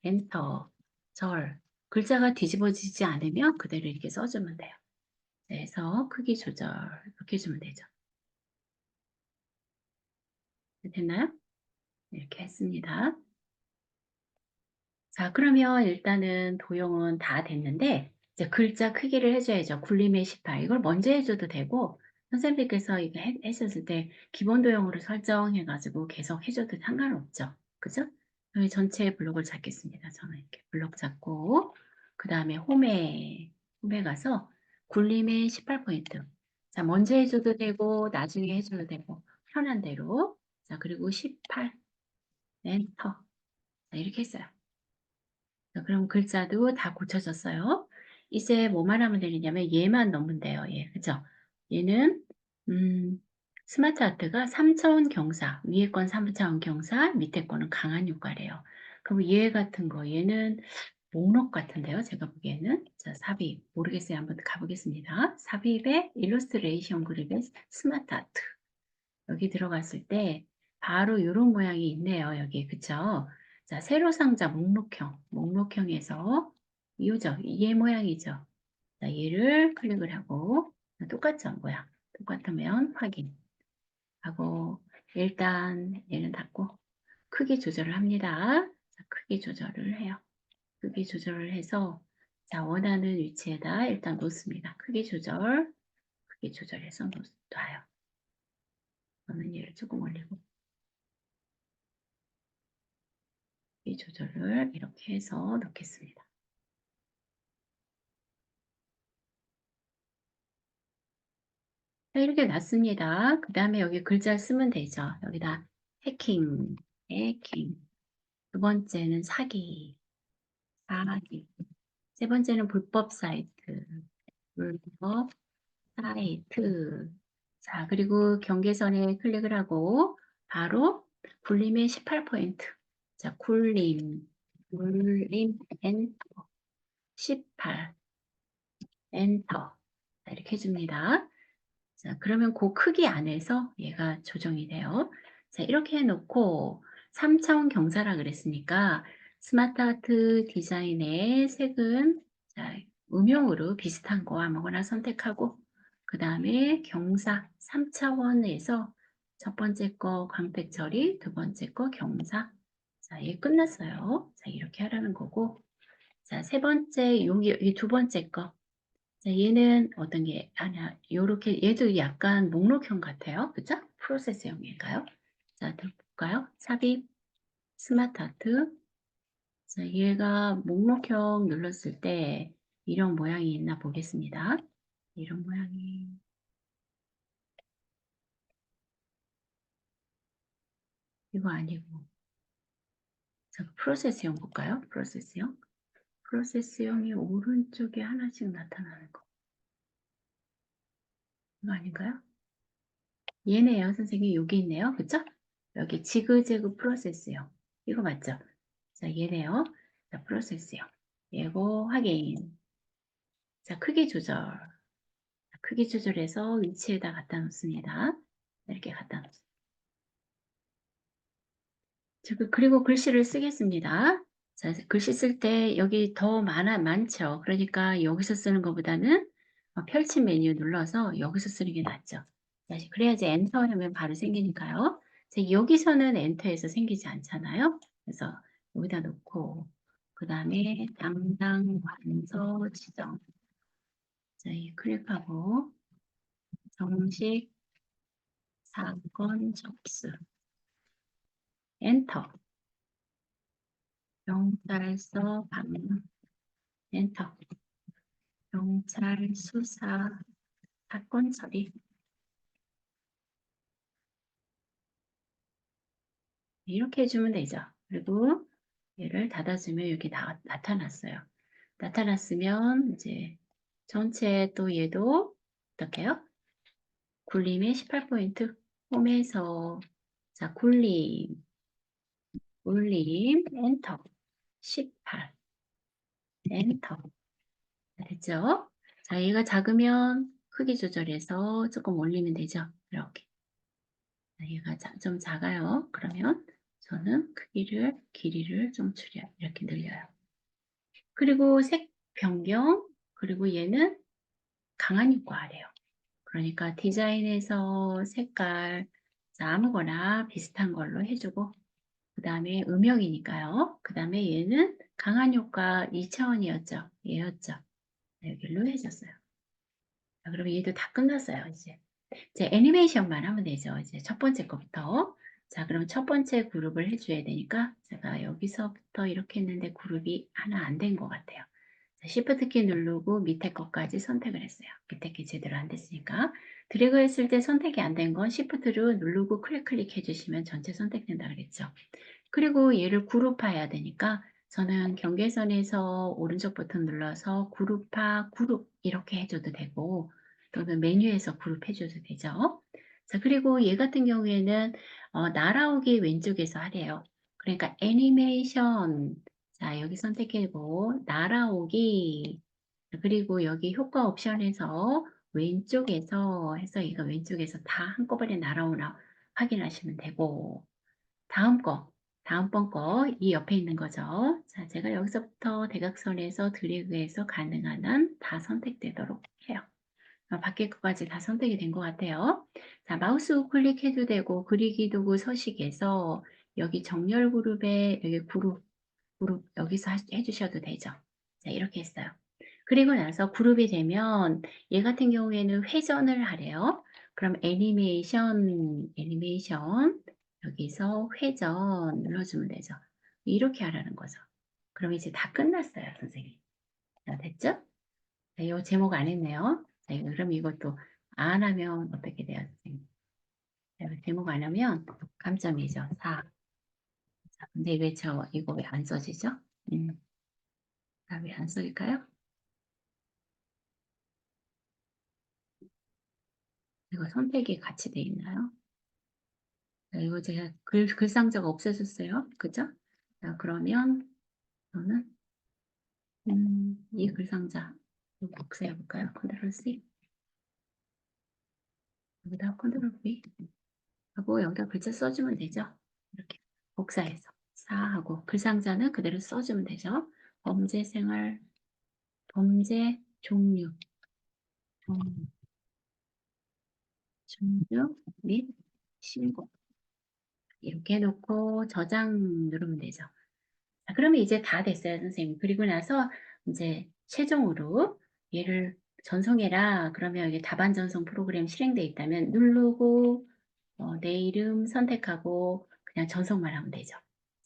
엔터, 절. 글자가 뒤집어지지 않으면 그대로 이렇게 써주면 돼요. 그래서 크기 조절 이렇게 해주면 되죠. 됐나요? 이렇게 했습니다. 자, 그러면 일단은 도형은 다 됐는데 이제 글자 크기를 해줘야죠. 굴림의 18. 이걸 먼저 해줘도 되고 선생님께서 이거 했었을 때 기본 도형으로 설정해가지고 계속 해줘도 상관없죠. 그죠? 여기 전체 블록을 잡겠습니다. 저는 이렇게 블록 잡고 그 다음에 홈에 가서 굴림의 18포인트. 자, 먼저 해줘도 되고 나중에 해줘도 되고 편한 대로. 자, 그리고 18 엔터. 자, 이렇게 했어요. 자, 그럼 글자도 다 고쳐졌어요. 이제 뭐만 하면 되느냐면 얘만 넣으면 돼요. 얘, 그죠? 얘는 스마트 아트가 3차원 경사, 위에 건 3차원 경사, 밑에 거는 강한 효과래요. 그럼 얘 같은 거, 얘는 목록 같은데요. 제가 보기에는. 자, 삽입. 모르겠어요. 한번 가보겠습니다. 삽입에 일러스트레이션 그립의 스마트 아트. 여기 들어갔을 때 바로 이런 모양이 있네요. 여기 그쵸? 자, 세로 상자 목록형에서 이거죠. 얘 모양이죠. 자, 얘를 클릭을 하고 똑같죠? 모양. 똑같으면 확인하고 일단 얘는 닫고 크기 조절을 합니다. 자, 크기 조절을 해요. 크기 조절을 해서 자, 원하는 위치에다 일단 놓습니다. 크기 조절해서 놔요. 저는 얘를 조금 올리고 크기 조절을 이렇게 해서 놓겠습니다. 자, 이렇게 놨습니다. 그 다음에 여기 글자를 쓰면 되죠. 여기다 해킹. 두 번째는 사기. 세 번째는 불법 사이트. 불법 사이트. 자, 그리고 경계선에 클릭을 하고 바로 굴림의 18%. 자, 굴림 엔터. 18 엔터. 자, 이렇게 해줍니다. 자, 그러면 그 크기 안에서 얘가 조정이 돼요. 자, 이렇게 해놓고 3차원 경사라 그랬으니까 스마트 아트 디자인의 색은 자, 음영으로 비슷한 거 아무거나 선택하고 그 다음에 경사 3차원에서 첫 번째 거 광택 처리, 두 번째 거 경사. 자, 얘 끝났어요. 자, 이렇게 하라는 거고. 자, 세 번째, 여기 두 번째 거. 자, 얘는 어떤 게 아니야. 요렇게 얘도 약간 목록형 같아요. 그죠? 프로세스형일까요? 자, 들어볼까요? 삽입 스마트 아트. 자, 얘가 목록형 눌렀을 때 이런 모양이 있나 보겠습니다. 이런 모양이 이거 아니고. 자, 프로세스형 볼까요? 프로세스형. 프로세스형이 오른쪽에 하나씩 나타나는 거. 이거 아닌가요? 얘네요, 선생님. 여기 있네요. 그쵸? 여기 지그재그 프로세스형. 이거 맞죠? 자, 얘네요. 자, 프로세스형. 얘고 확인. 자, 크기 조절. 자, 크기 조절해서 위치에다 갖다 놓습니다. 이렇게 갖다 놓습니다. 그리고 글씨를 쓰겠습니다. 자, 글씨 쓸 때 여기 더 많죠. 그러니까 여기서 쓰는 것보다는 펼친 메뉴 눌러서 여기서 쓰는 게 낫죠. 그래야지 엔터 하면 바로 생기니까요. 자, 여기서는 엔터에서 생기지 않잖아요. 그래서 여기다 놓고 그 다음에 담당 관서 지정. 자, 이 클릭하고 정식 사건 접수. 엔터. 경찰서 방문. 엔터. 경찰 수사 사건 처리. 이렇게 해주면 되죠. 그리고 얘를 닫아주면 여기 나타났어요. 나타났으면 이제 전체 또 얘도 어떻게요? 굴림의 18% 홈에서 자 굴림 엔터 18 엔터 됐죠? 자, 얘가 작으면 크기 조절해서 조금 올리면 되죠. 이렇게. 자, 얘가 좀 작아요. 그러면 저는 길이를 좀 이렇게 늘려요. 그리고 색 변경, 그리고 얘는 강한 효과 아래요. 그러니까 디자인에서 색깔 자, 아무거나 비슷한 걸로 해주고 그 다음에 음영이니까요. 그 다음에 얘는 강한 효과 2차원이었죠. 얘였죠. 여기로 해줬어요. 자, 그러면 얘도 다 끝났어요. 이제 애니메이션만 하면 되죠. 이제 첫 번째 거부터. 자, 그럼 첫 번째 그룹을 해줘야 되니까 제가 여기서부터 이렇게 했는데 그룹이 하나 안 된 것 같아요. 자, Shift 키 누르고 밑에 것까지 선택을 했어요. 밑에 게 제대로 안 됐으니까. 드래그 했을 때 선택이 안 된 건 Shift를 누르고 클릭 해주시면 전체 선택된다 그랬죠. 그리고 얘를 그룹화해야 되니까 저는 경계선에서 오른쪽 버튼 눌러서 그룹화, 그룹 이렇게 해줘도 되고 또는 메뉴에서 그룹 해줘도 되죠. 자, 그리고 얘 같은 경우에는 날아오기 왼쪽에서 하래요. 그러니까 애니메이션 자, 여기 선택해고 날아오기 그리고 여기 효과 옵션에서 왼쪽에서 해서 이거 왼쪽에서 다 한꺼번에 날아오나 확인하시면 되고 다음번 거, 이 옆에 있는 거죠. 자, 제가 여기서부터 대각선에서 드래그해서 가능한 한 다 선택되도록 해요. 밖에 것까지 다 선택이 된 것 같아요. 자, 마우스 우클릭해도 되고, 그리기 도구 서식에서 여기 정렬 그룹에, 여기 그룹, 여기서 해주셔도 되죠. 자, 이렇게 했어요. 그리고 나서 그룹이 되면 얘 같은 경우에는 회전을 하래요. 그럼 애니메이션 여기서 회전 눌러주면 되죠. 이렇게 하라는 거죠. 그럼 이제 다 끝났어요, 선생님. 자, 됐죠? 자, 요 제목 안 했네요. 자, 그럼 이것도 안 하면 어떻게 돼요, 선생님? 자, 제목 안 하면 감점이죠. 4. 자, 근데 왜 이거 왜 안 써지죠? 왜 안 써질까요? 이거 선택이 같이 돼 있나요? 자, 이거 제가 글상자가 없어졌어요. 그죠? 자, 그러면 저는 이 글상자 이거 복사해 볼까요? 컨트롤 C 여기다 컨트롤 V 하고 여기다 글자 써주면 되죠. 이렇게 복사해서 4하고 글상자는 그대로 써주면 되죠. 범죄 생활, 범죄 종류, 종- 종류 및 신고 이렇게 해놓고 저장 누르면 되죠. 자, 그러면 이제 다 됐어요, 선생님. 그리고 나서 이제 최종으로 얘를 전송해라. 그러면 이게 답안 전송 프로그램 실행돼 있다면 누르고 내 이름 선택하고 그냥 전송만 하면 되죠.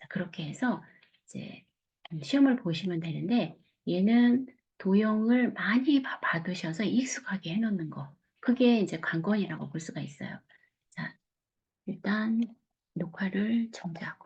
자, 그렇게 해서 이제 시험을 보시면 되는데 얘는 도형을 많이 받으셔서 익숙하게 해놓는 거. 그게 이제 관건이라고 볼 수가 있어요. 자, 일단 녹화를 정지하고